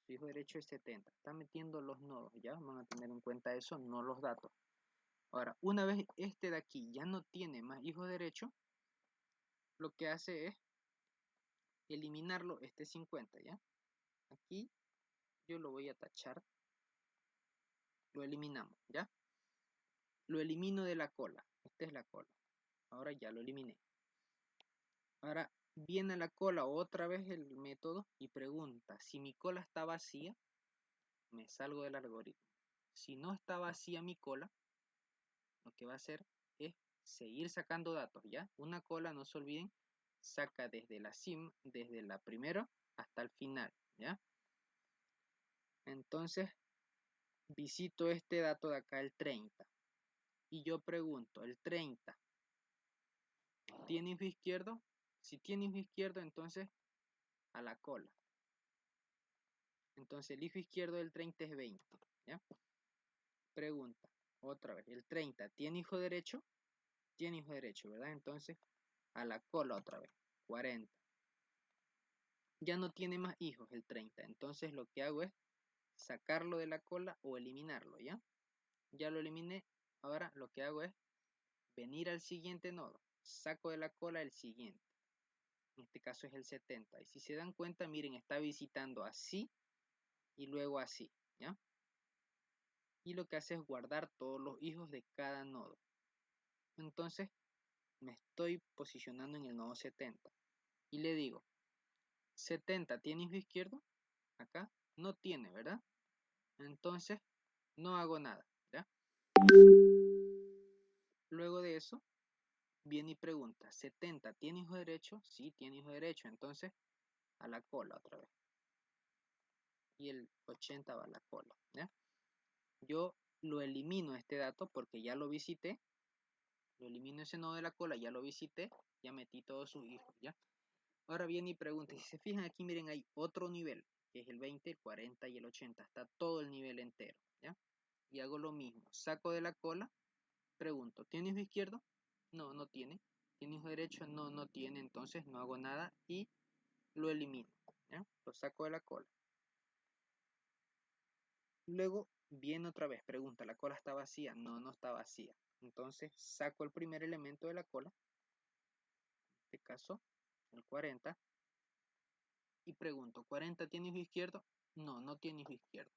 Su hijo derecho es 70. Está metiendo los nodos, ¿ya? Van a tener en cuenta eso, no los datos. Ahora, una vez este de aquí ya no tiene más hijo derecho, lo que hace es eliminarlo, este 50, ¿ya? Aquí yo lo voy a tachar. Lo eliminamos, ¿ya? Lo elimino de la cola. Esta es la cola. Ahora ya lo eliminé. Ahora viene a la cola otra vez el método y pregunta, si mi cola está vacía, me salgo del algoritmo. Si no está vacía mi cola, lo que va a hacer es seguir sacando datos, ¿ya? Una cola, no se olviden, saca desde la sim, desde la primera hasta el final, ¿ya? Entonces, visito este dato de acá, el 30. Y yo pregunto, ¿el 30 tiene hijo izquierdo? Si tiene hijo izquierdo, entonces a la cola. Entonces el hijo izquierdo del 30 es 20, ¿ya? Pregunta, otra vez, ¿el 30 tiene hijo derecho? Tiene hijo derecho, ¿verdad? Entonces a la cola otra vez, 40. Ya no tiene más hijos el 30, entonces lo que hago es sacarlo de la cola o eliminarlo, ¿ya? Ya lo eliminé, ahora lo que hago es venir al siguiente nodo, saco de la cola el siguiente, en este caso es el 70, y si se dan cuenta, miren, está visitando así y luego así, ¿ya? Y lo que hace es guardar todos los hijos de cada nodo. Entonces me estoy posicionando en el nodo 70 y le digo, 70 ¿tiene hijo izquierdo? Acá no tiene, ¿verdad? Entonces no hago nada, ¿ya? Luego de eso viene y pregunta, 70 ¿tiene hijo derecho? Sí, tiene hijo derecho, entonces a la cola otra vez. Y el 80 va a la cola, ¿ya? Yo lo elimino este dato porque ya lo visité. Lo elimino ese nodo de la cola, ya lo visité, ya metí todos sus hijos, ¿ya? Ahora viene y pregunta, si se fijan aquí, miren, hay otro nivel, que es el 20, el 40 y el 80, está todo el nivel entero, ¿ya? Y hago lo mismo, saco de la cola, pregunto, ¿tiene hijo izquierdo? No, no tiene. ¿Tiene hijo derecho? No, no tiene, entonces no hago nada y lo elimino, ¿ya? Lo saco de la cola. Luego viene otra vez, pregunta, ¿la cola está vacía? No, no está vacía. Entonces saco el primer elemento de la cola, en este caso el 40, y pregunto, ¿40 tiene hijo izquierdo? No, no tiene hijo izquierdo.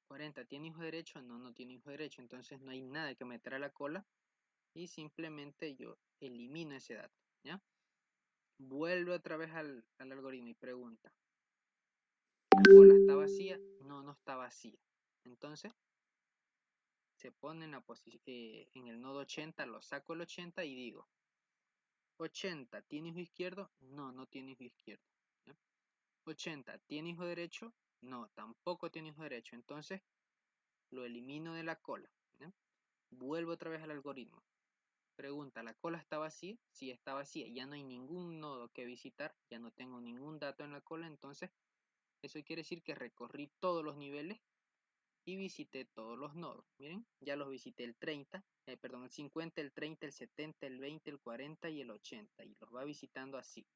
40 tiene hijo derecho, no, no tiene hijo derecho, entonces no hay nada que meter a la cola y simplemente yo elimino ese dato, ¿ya? Vuelvo otra vez al algoritmo y pregunta, ¿la cola está vacía? No, no está vacía. Entonces se pone en, en el nodo 80, lo saco el 80 y digo, 80, ¿tiene hijo izquierdo? No, no tiene hijo izquierdo. ¿Ya? 80, ¿tiene hijo derecho? No, tampoco tiene hijo derecho. Entonces, lo elimino de la cola. ¿Ya? Vuelvo otra vez al algoritmo. Pregunta, ¿la cola está vacía? Sí, está vacía. Ya no hay ningún nodo que visitar. Ya no tengo ningún dato en la cola. Entonces, eso quiere decir que recorrí todos los niveles y visité todos los nodos. Miren, ya los visité el 30, perdón, el 50, el 30, el 70, el 20, el 40 y el 80. Y los va visitando así.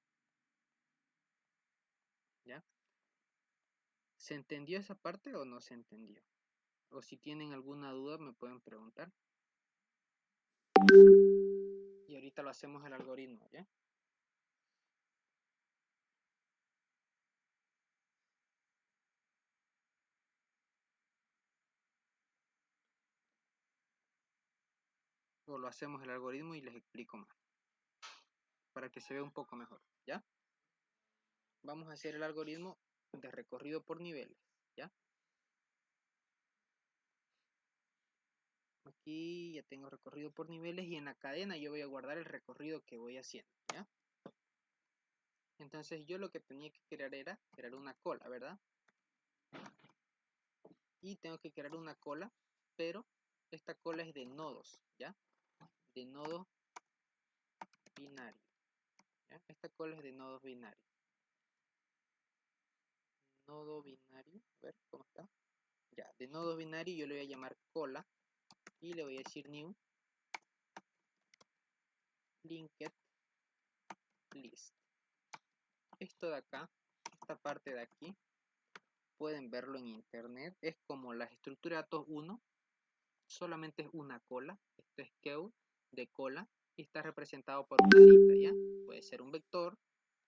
¿Ya? ¿Se entendió esa parte o no se entendió? O si tienen alguna duda me pueden preguntar. Y ahorita lo hacemos el algoritmo, ¿ya? O lo hacemos el algoritmo y les explico más. Para que se vea un poco mejor, ¿ya? Vamos a hacer el algoritmo de recorrido por niveles, ¿ya? Aquí ya tengo recorrido por niveles y en la cadena yo voy a guardar el recorrido que voy haciendo, ¿ya? Entonces yo lo que tenía que crear era crear una cola, ¿verdad? Y tengo que crear una cola, pero esta cola es de nodos, ¿ya? De nodo binario, ¿ya? Esta cola es de nodos binarios. Nodo binario, a ver, ¿cómo está? Ya, de nodo binario yo le voy a llamar cola y le voy a decir new linked list. Esto de acá, esta parte de aquí, pueden verlo en internet, es como la estructura de datos 1, solamente es una cola, esto es queue de cola y está representado por una lista, ¿ya? Puede ser un vector,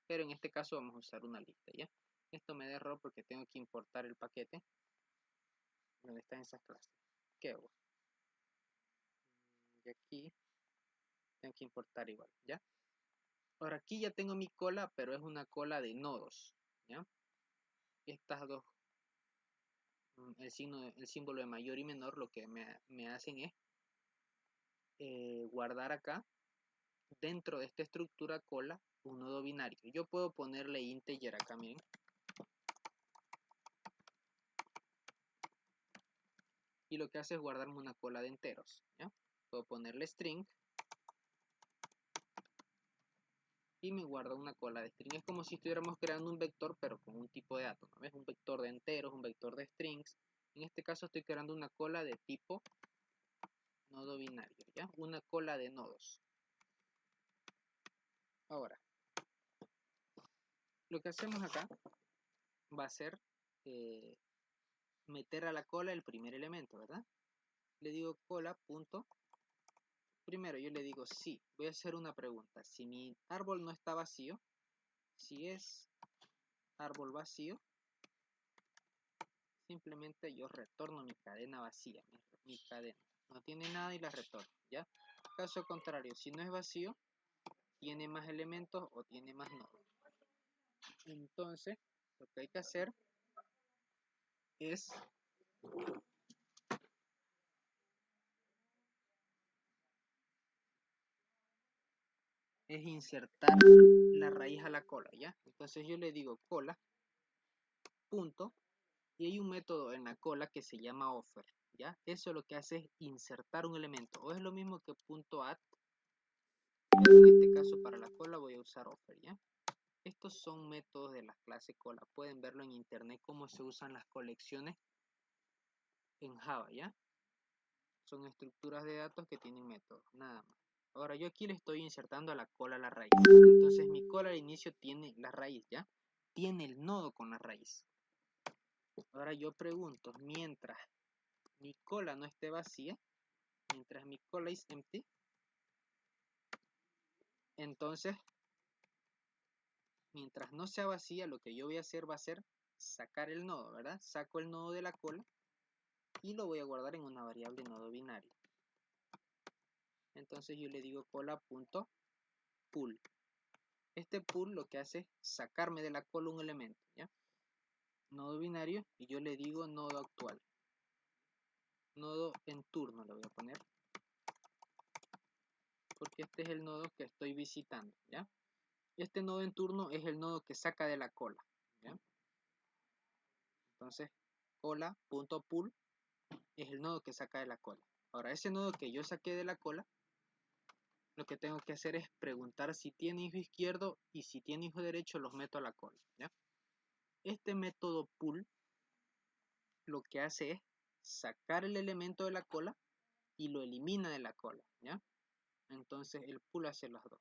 pero en este caso vamos a usar una lista, ¿ya? Esto me da error porque tengo que importar el paquete donde están esas clases, queue. Y aquí tengo que importar igual, ¿ya? Ahora aquí ya tengo mi cola, pero es una cola de nodos, ¿ya? Estas dos, el símbolo de mayor y menor, lo que me hacen es guardar acá, dentro de esta estructura cola, un nodo binario. Yo puedo ponerle integer acá, miren. Y lo que hace es guardarme una cola de enteros, ¿ya? Puedo ponerle string y me guarda una cola de string. Es como si estuviéramos creando un vector, pero con un tipo de dato, ¿no ves? Un vector de enteros, un vector de strings. En este caso estoy creando una cola de tipo nodo binario, ¿ya? Una cola de nodos. Ahora, lo que hacemos acá va a ser meter a la cola el primer elemento, ¿verdad? Le digo cola punto. Primero yo le digo sí, voy a hacer una pregunta. Si mi árbol no está vacío, si es árbol vacío, simplemente yo retorno mi cadena vacía, mi cadena. No tiene nada y la retorno, ¿ya? Caso contrario, si no es vacío, tiene más elementos o tiene más nodos. Entonces, lo que hay que hacer es insertar la raíz a la cola, ¿ya? Entonces yo le digo cola, punto, y hay un método en la cola que se llama offer, ¿ya? Eso lo que hace es insertar un elemento, o es lo mismo que punto add, pero en este caso para la cola voy a usar offer, ¿ya? Estos son métodos de la clase cola, pueden verlo en internet cómo se usan las colecciones en Java, ¿ya? Son estructuras de datos que tienen métodos, nada más. Ahora yo aquí le estoy insertando a la cola la raíz. Entonces mi cola al inicio tiene la raíz, ¿ya? Tiene el nodo con la raíz. Ahora yo pregunto, mientras mi cola no esté vacía, mientras mi cola es empty, entonces, mientras no sea vacía, lo que yo voy a hacer va a ser sacar el nodo, ¿verdad? Saco el nodo de la cola y lo voy a guardar en una variable nodo binario. Entonces yo le digo cola.pull. Este pull lo que hace es sacarme de la cola un elemento, ¿ya? Nodo binario y yo le digo nodo actual. nodo en turno le voy a poner, porque este es el nodo que estoy visitando, ¿ya? Este nodo en turno es el nodo que saca de la cola, ¿ya? Entonces, cola.pull es el nodo que saca de la cola. Ahora, ese nodo que yo saqué de la cola, lo que tengo que hacer es preguntar si tiene hijo izquierdo, y si tiene hijo derecho los meto a la cola, ¿ya? Este método pull lo que hace es sacar el elemento de la cola y lo elimina de la cola, ¿ya? Entonces el pull hace las dos.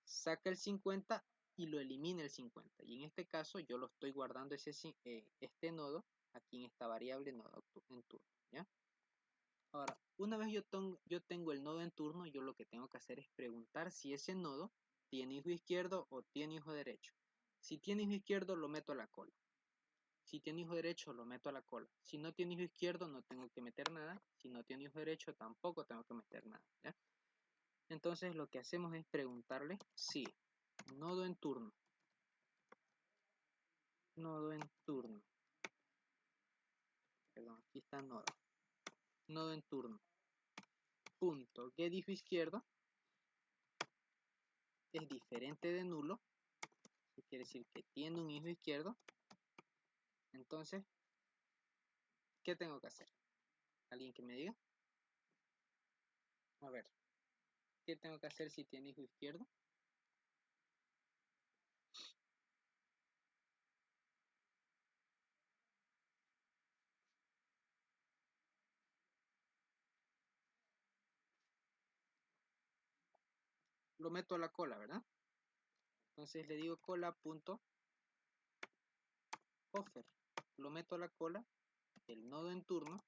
Saca el 50 y lo elimina el 50. Y en este caso yo lo estoy guardando este nodo aquí en esta variable nodo en turno, ¿ya? Ahora, una vez yo tengo el nodo en turno, yo lo que tengo que hacer es preguntar si ese nodo tiene hijo izquierdo o tiene hijo derecho. Si tiene hijo izquierdo, lo meto a la cola. Si tiene hijo derecho, lo meto a la cola. Si no tiene hijo izquierdo, no tengo que meter nada. Si no tiene hijo derecho, tampoco tengo que meter nada, ¿ya? Entonces lo que hacemos es preguntarle si nodo en turno, perdón, aquí está nodo en turno, punto get hijo izquierdo es diferente de nulo, que quiere decir que tiene un hijo izquierdo. Entonces, ¿qué tengo que hacer? ¿Alguien que me diga? A ver, ¿qué tengo que hacer si tiene hijo izquierdo? Lo meto a la cola, ¿verdad? Entonces le digo cola.offer. Lo meto a la cola, el nodo en turno,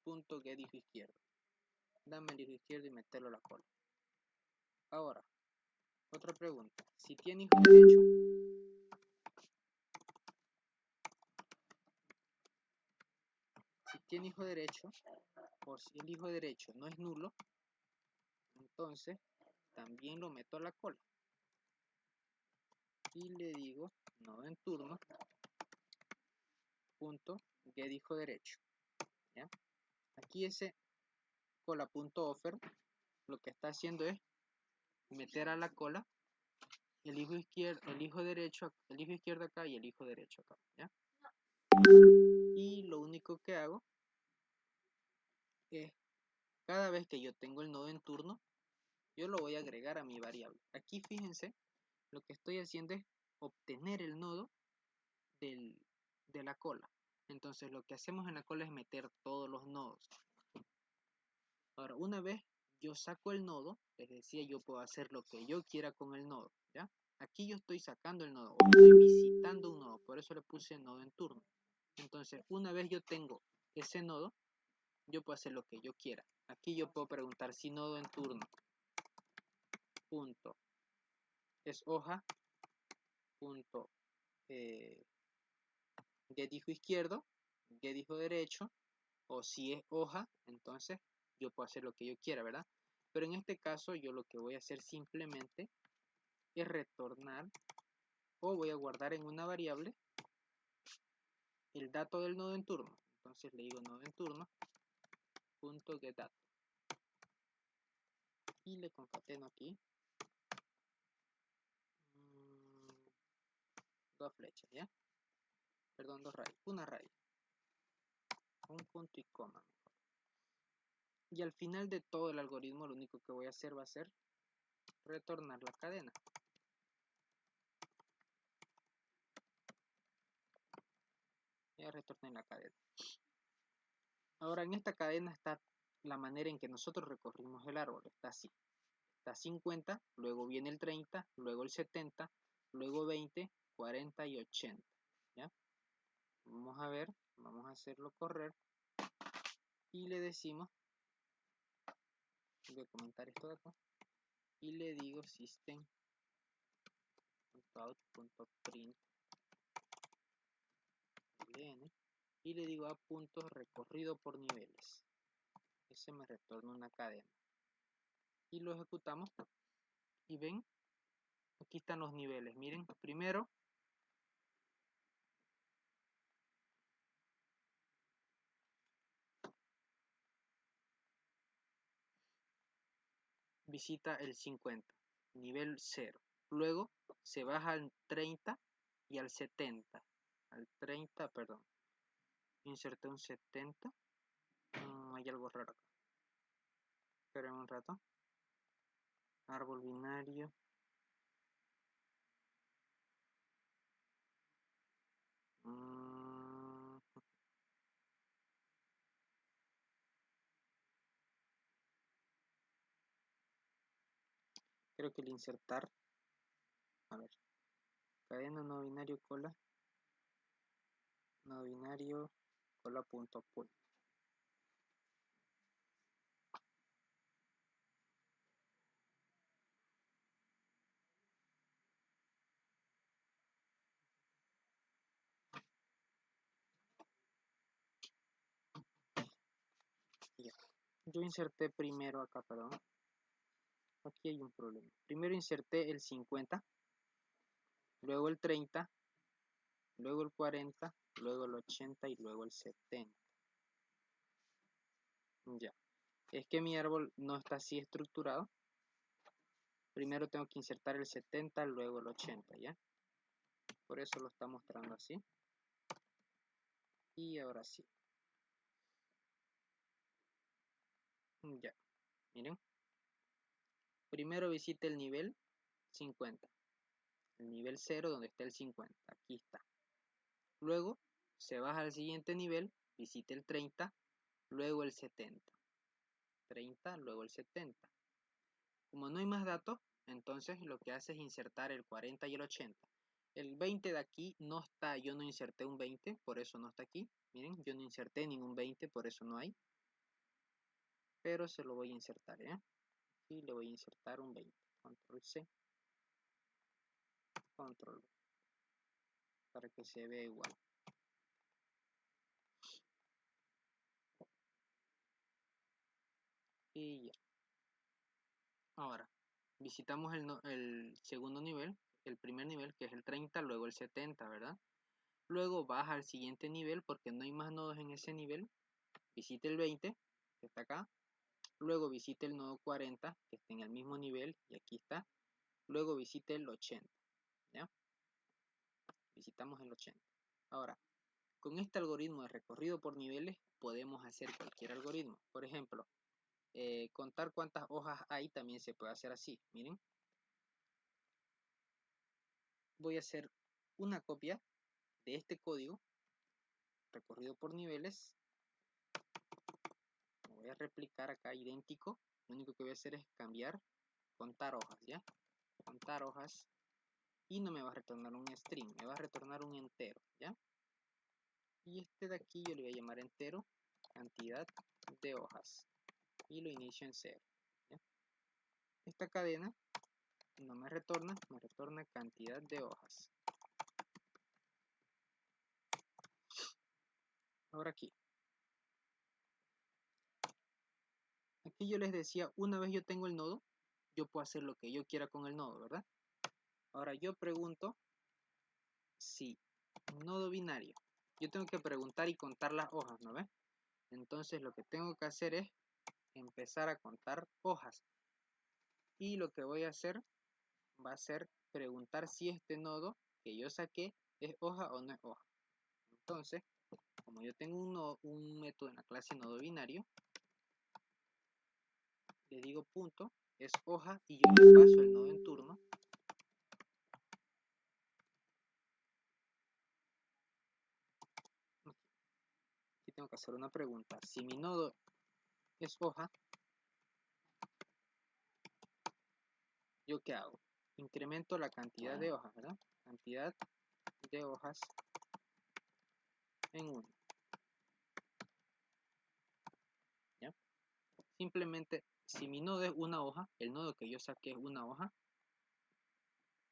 punto get hijo izquierdo. Dame el hijo izquierdo y meterlo a la cola. Ahora, otra pregunta. Si tiene hijo derecho, o si el hijo derecho no es nulo, entonces también lo meto a la cola. Y le digo nodo en turno, punto get hijo derecho, ¿ya? Aquí ese cola.offer lo que está haciendo es meter a la cola el hijo izquierdo acá y el hijo derecho acá, ¿ya? Y lo único que hago es, cada vez que yo tengo el nodo en turno, yo lo voy a agregar a mi variable. Aquí fíjense, lo que estoy haciendo es obtener el nodo de la cola. Entonces lo que hacemos en la cola es meter todos los nodos. Ahora, una vez yo saco el nodo, les decía, yo puedo hacer lo que yo quiera con el nodo, ¿ya? Aquí yo estoy sacando el nodo, o estoy visitando un nodo, por eso le puse nodo en turno. Entonces, una vez yo tengo ese nodo, yo puedo hacer lo que yo quiera. Aquí yo puedo preguntar si nodo en turno punto es hoja punto get hijo izquierdo, get hijo derecho, o si es hoja, entonces yo puedo hacer lo que yo quiera, ¿verdad? Pero en este caso yo lo que voy a hacer simplemente es retornar, o voy a guardar en una variable el dato del nodo en turno. Entonces le digo nodo en turno punto get dato y le concateno aquí dos flechas, ¿ya? Perdón, dos raíces, una raíz, un punto y coma mejor. Y al final de todo el algoritmo lo único que voy a hacer va a ser retornar la cadena. Ya retorné la cadena. Ahora en esta cadena está la manera en que nosotros recorrimos el árbol. Está así. Está 50, luego viene el 30, luego el 70, luego 20, 40 y 80. ¿Ya? Vamos a ver, vamos a hacerlo correr. Y le decimos, voy a comentar esto de acá. Y le digo system.out.print y le digo a puntos recorrido por niveles. Ese me retorna una cadena. Y lo ejecutamos. Y ven, aquí están los niveles. Miren, primero visita el 50, nivel 0. Luego se baja al 30 y al 70. Al 30, perdón. Inserté un 70. Hay algo raro acá. Esperen un rato. Árbol binario. Creo que el insertar. A ver. Cadena no binario cola. No binario cola punto point. Ya. Yo inserté primero acá, perdón. Aquí hay un problema. Primero inserté el 50, luego el 30, luego el 40, luego el 80 y luego el 70. Ya. Es que mi árbol no está así estructurado. Primero tengo que insertar el 70, luego el 80, ¿ya? Por eso lo está mostrando así. Y ahora sí. Ya. Miren. Primero visite el nivel 50. El nivel 0 donde está el 50. Aquí está. Luego se baja al siguiente nivel, visite el 30, luego el 70. 30, luego el 70. Como no hay más datos, entonces lo que hace es insertar el 40 y el 80. El 20 de aquí no está, yo no inserté un 20, por eso no está aquí. Miren, yo no inserté ningún 20, por eso no hay. Pero se lo voy a insertar, ¿eh? Aquí le voy a insertar un 20. Control C. Control V. Para que se vea igual. Y ya. Ahora, visitamos el segundo nivel, el primer nivel, que es el 30, luego el 70, ¿verdad? Luego baja al siguiente nivel porque no hay más nodos en ese nivel. Visite el 20, que está acá. Luego visite el nodo 40, que está en el mismo nivel, y aquí está. Luego visite el 80, ¿ya? Visitamos el 80. Ahora, con este algoritmo de recorrido por niveles, podemos hacer cualquier algoritmo. Por ejemplo, contar cuántas hojas hay también se puede hacer así. Miren. Voy a hacer una copia de este código recorrido por niveles. Lo voy a replicar acá idéntico. Lo único que voy a hacer es cambiar, contar hojas, ¿ya? Contar hojas. Y no me va a retornar un string, me va a retornar un entero, ¿ya? Y este de aquí yo le voy a llamar entero, cantidad de hojas. Y lo inicio en 0, ¿ya? Esta cadena no me retorna cantidad de hojas. Ahora aquí. Aquí yo les decía, una vez yo tengo el nodo, yo puedo hacer lo que yo quiera con el nodo, ¿verdad? Ahora yo pregunto si nodo binario. Yo tengo que preguntar y contar las hojas, ¿no ves? Entonces lo que tengo que hacer es empezar a contar hojas. Y lo que voy a hacer va a ser preguntar si este nodo que yo saqué es hoja o no es hoja. Entonces, como yo tengo un método en la clase nodo binario, le digo punto, es hoja y yo le paso el nodo en turno. Aquí tengo que hacer una pregunta. Si mi nodo es hoja, ¿yo qué hago? Incremento la cantidad de hojas, ¿verdad? Cantidad de hojas en 1. ¿Ya? Simplemente, si mi nodo es una hoja, el nodo que yo saqué es una hoja,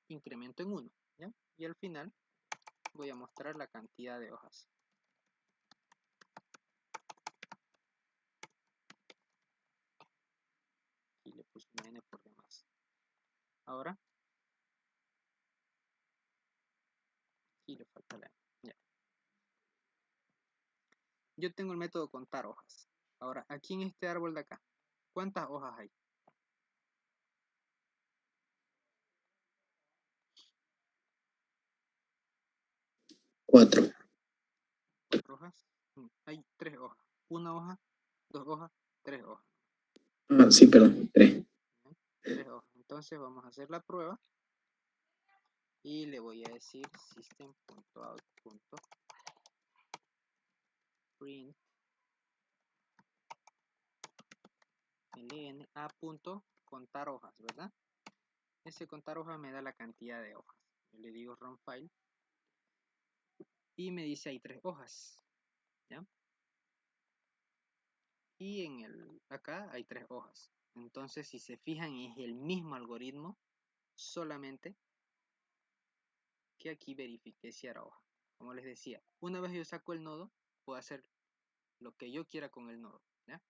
incremento en 1. ¿Ya? Y al final voy a mostrar la cantidad de hojas. Aquí le puse una n por demás. Ahora, aquí le falta la n. Ya. Yo tengo el método contar hojas. Ahora, aquí en este árbol de acá, ¿cuántas hojas hay? 4. 4 hojas. Hay 3 hojas. 1 hoja, 2 hojas, 3 hojas. Ah, sí, perdón, 3. 3 hojas. Entonces vamos a hacer la prueba. Y le voy a decir system.out.print ln a punto contar hojas, ¿verdad? Ese contar hojas me da la cantidad de hojas. Yo le digo run file y me dice hay 3 hojas, ¿ya? Y acá hay 3 hojas. Entonces, si se fijan, es el mismo algoritmo, solamente que aquí verifiqué si era hoja. Como les decía, una vez yo saco el nodo, puedo hacer lo que yo quiera con el nodo, ¿ya?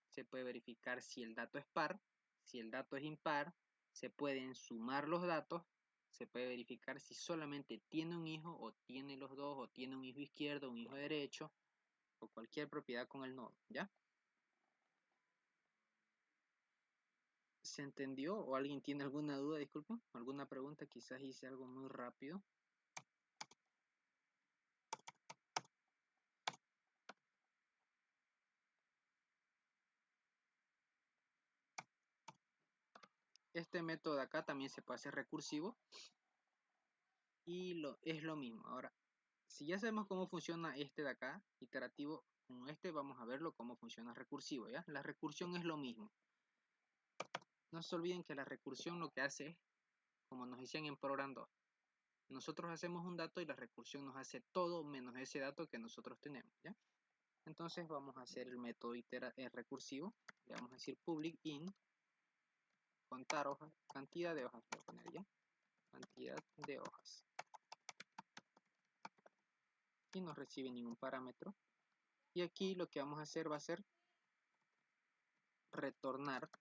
Se puede verificar si el dato es par, si el dato es impar, se pueden sumar los datos, se puede verificar si solamente tiene un hijo o tiene los dos, o tiene un hijo izquierdo, un hijo derecho, o cualquier propiedad con el nodo, ¿ya? ¿Se entendió? ¿O alguien tiene alguna duda? Disculpen, alguna pregunta, quizás hice algo muy rápido. Este método de acá también se puede hacer recursivo y es lo mismo. Ahora, si ya sabemos cómo funciona este de acá, iterativo, con este vamos a verlo cómo funciona recursivo, ¿ya? La recursión es lo mismo. No se olviden que la recursión lo que hace es, como nos decían en Program 2, nosotros hacemos un dato y la recursión nos hace todo menos ese dato que nosotros tenemos, ¿ya? Entonces vamos a hacer el método recursivo. Le vamos a decir public int contar hojas, cantidad de hojas, voy a poner ya, cantidad de hojas. Y no recibe ningún parámetro. Y aquí lo que vamos a hacer va a ser retornar,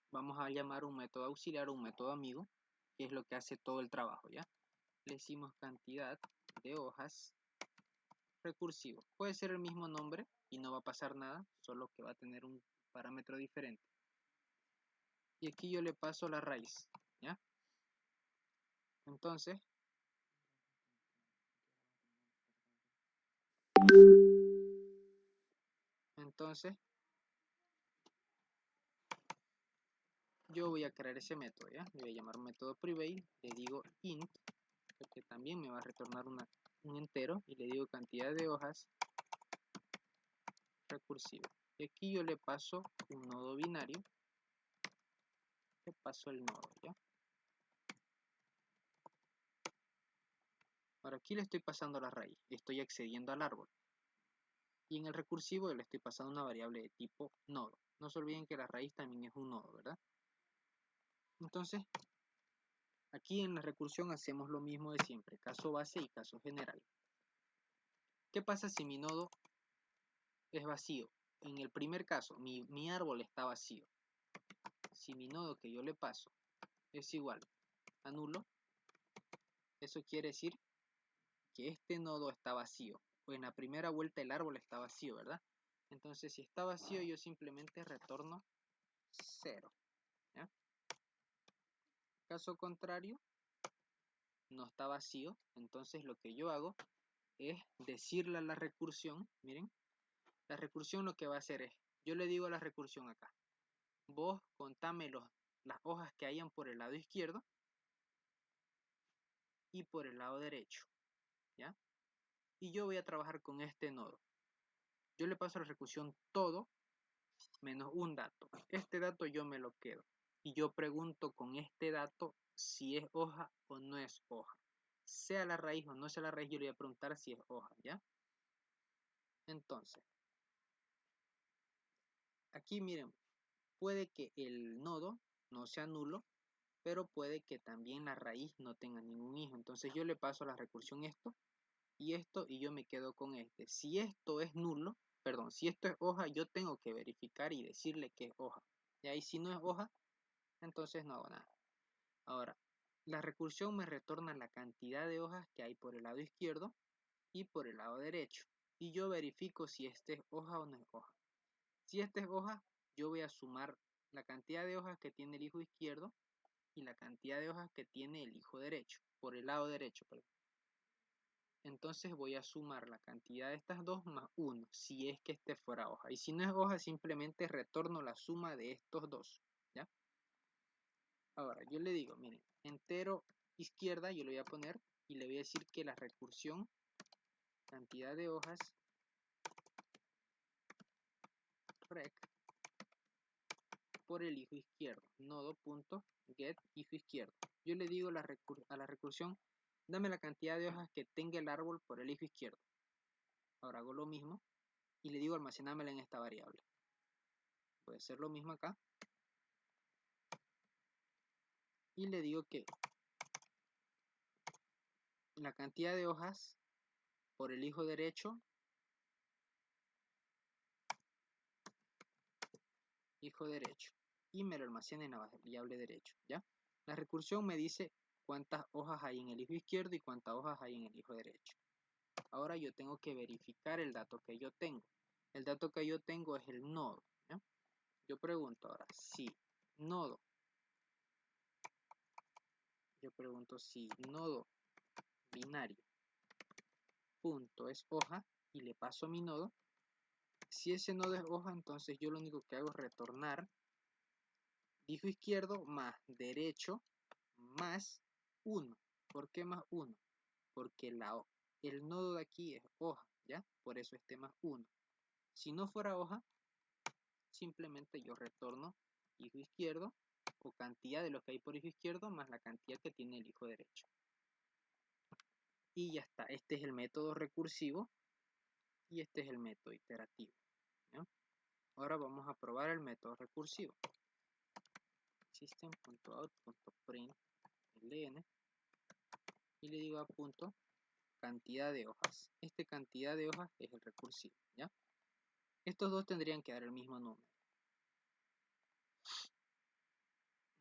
vamos a llamar un método auxiliar o un método amigo, que es lo que hace todo el trabajo, ¿ya? Le decimos cantidad de hojas recursivo. Puede ser el mismo nombre y no va a pasar nada, solo que va a tener un parámetro diferente. Y aquí yo le paso la raíz, ¿ya? Entonces, yo voy a crear ese método, ¿ya? Le voy a llamar método private, le digo int, porque también me va a retornar un entero, y le digo cantidad de hojas recursivo. Y aquí yo le paso un nodo binario, le paso el nodo, ¿ya? Ahora aquí le estoy pasando la raíz, estoy accediendo al árbol. Y en el recursivo le estoy pasando una variable de tipo nodo. No se olviden que la raíz también es un nodo, ¿verdad? Entonces, aquí en la recursión hacemos lo mismo de siempre, caso base y caso general. ¿Qué pasa si mi nodo es vacío? En el primer caso, mi árbol está vacío. Si mi nodo que yo le paso es igual a nulo, eso quiere decir que este nodo está vacío. O en la primera vuelta el árbol está vacío, ¿verdad? Entonces, si está vacío, yo simplemente retorno 0. ¿Ya? Caso contrario, no está vacío. Entonces, lo que yo hago es decirle a la recursión, miren, la recursión lo que va a hacer es, yo le digo a la recursión acá, vos contame las hojas que hayan por el lado izquierdo y por el lado derecho, ¿ya? Y yo voy a trabajar con este nodo. Yo le paso a la recursión todo menos un dato. Este dato yo me lo quedo. Y yo pregunto con este dato si es hoja o no es hoja. Sea la raíz o no sea la raíz, yo le voy a preguntar si es hoja, ¿ya? Entonces, aquí miren, puede que el nodo no sea nulo, pero puede que también la raíz no tenga ningún hijo. Entonces yo le paso a la recursión esto, y yo me quedo con este. Si esto es nulo, perdón, si esto es hoja, yo tengo que verificar y decirle que es hoja. Y ahí si no es hoja, entonces no hago nada. Ahora, la recursión me retorna la cantidad de hojas que hay por el lado izquierdo y por el lado derecho. Y yo verifico si este es hoja o no es hoja. Si este es hoja, yo voy a sumar la cantidad de hojas que tiene el hijo izquierdo y la cantidad de hojas que tiene el hijo derecho, por el lado derecho, perdón. Entonces voy a sumar la cantidad de estas dos más 1, si es que este fuera hoja. Y si no es hoja, simplemente retorno la suma de estos dos, ¿ya? Ahora, yo le digo, miren, entero izquierda, yo le voy a poner y le voy a decir que la recursión, cantidad de hojas, rec, por el hijo izquierdo, nodo.get hijo izquierdo. Yo le digo a la recursión, dame la cantidad de hojas que tenga el árbol por el hijo izquierdo. Ahora hago lo mismo y le digo almacenámela en esta variable. Voy a hacer lo mismo acá. Y le digo que la cantidad de hojas por el hijo derecho, y me lo almacena en la variable derecho, ¿ya? La recursión me dice cuántas hojas hay en el hijo izquierdo y cuántas hojas hay en el hijo derecho. Ahora yo tengo que verificar el dato que yo tengo. El dato que yo tengo es el nodo, ¿ya? Yo pregunto ahora si nodo binario punto es hoja y le paso a mi nodo. Si ese nodo es hoja, entonces yo lo único que hago es retornar hijo izquierdo más derecho más 1. ¿Por qué más 1? Porque el nodo de aquí es hoja, ¿ya? Por eso este más 1. Si no fuera hoja, simplemente yo retorno hijo izquierdo o cantidad de lo que hay por hijo izquierdo más la cantidad que tiene el hijo derecho. Y ya está. Este es el método recursivo y este es el método iterativo, ¿ya? Ahora vamos a probar el método recursivo. System.out.println y le digo a punto cantidad de hojas. Esta cantidad de hojas es el recursivo, ¿ya? Estos dos tendrían que dar el mismo número.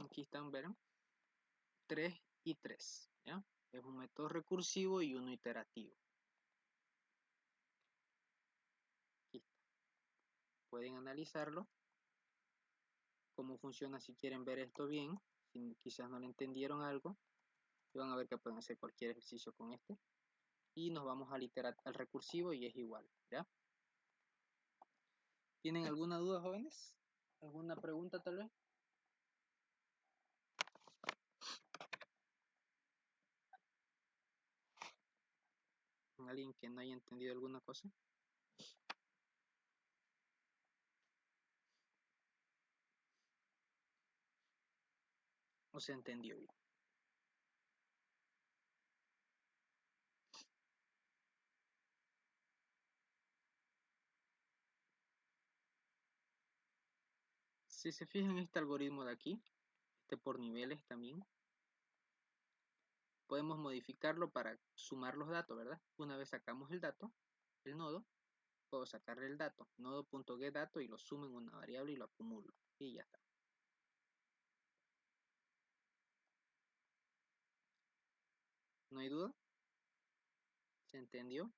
Aquí están, ¿ven? 3 y 3, ¿ya? Es un método recursivo y uno iterativo. Aquí está. Pueden analizarlo. Cómo funciona si quieren ver esto bien. Si quizás no le entendieron algo. Y van a ver que pueden hacer cualquier ejercicio con este. Y nos vamos al recursivo y es igual, ¿ya? ¿Tienen alguna duda, jóvenes? ¿Alguna pregunta tal vez? ¿Alguien que no haya entendido alguna cosa? ¿O se entendió bien? Si se fijan este algoritmo de aquí, este por niveles también, podemos modificarlo para sumar los datos, ¿verdad? Una vez sacamos el dato, el nodo, puedo sacarle el dato, nodo.getDato y lo sumo en una variable y lo acumulo. Y ya está. ¿No hay duda? ¿Se entendió?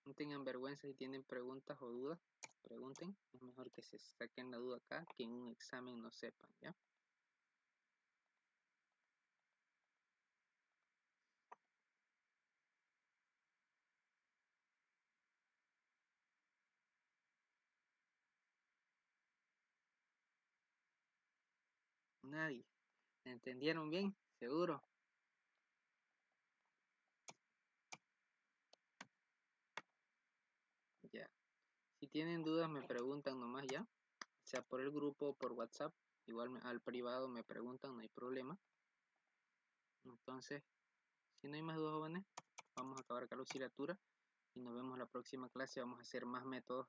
No tengan vergüenza si tienen preguntas o dudas, pregunten. Es mejor que se saquen la duda acá que en un examen no sepan, ¿ya? Nadie. ¿Se entendieron bien? ¿Seguro? Ya. Si tienen dudas me preguntan nomás ya. Sea por el grupo o por WhatsApp. Igual al privado me preguntan, no hay problema. Entonces, si no hay más dudas, jóvenes, vamos a acabar acá la auxiliatura y nos vemos la próxima clase. Vamos a hacer más métodos,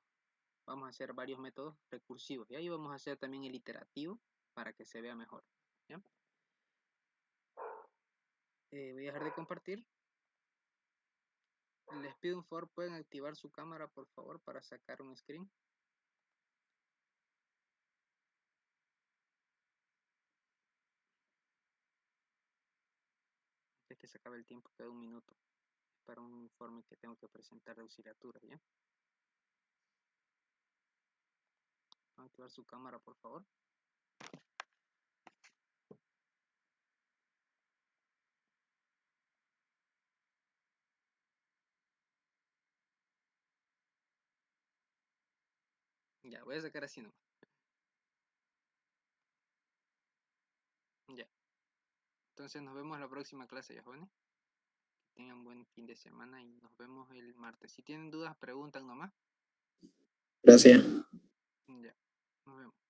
vamos a hacer varios métodos recursivos. Y ahí vamos a hacer también el iterativo para que se vea mejor, ¿ya? Voy a dejar de compartir. Les pido un favor, pueden activar su cámara por favor para sacar un screen. Antes que se acabe el tiempo, queda un minuto para un informe que tengo que presentar de auxiliatura, ¿ya? Pueden activar su cámara por favor. voy a sacar así nomás. Ya. Entonces nos vemos la próxima clase, ya jóvenes. Que tengan buen fin de semana y nos vemos el martes. Si tienen dudas, preguntan nomás. Gracias. Ya. Nos vemos.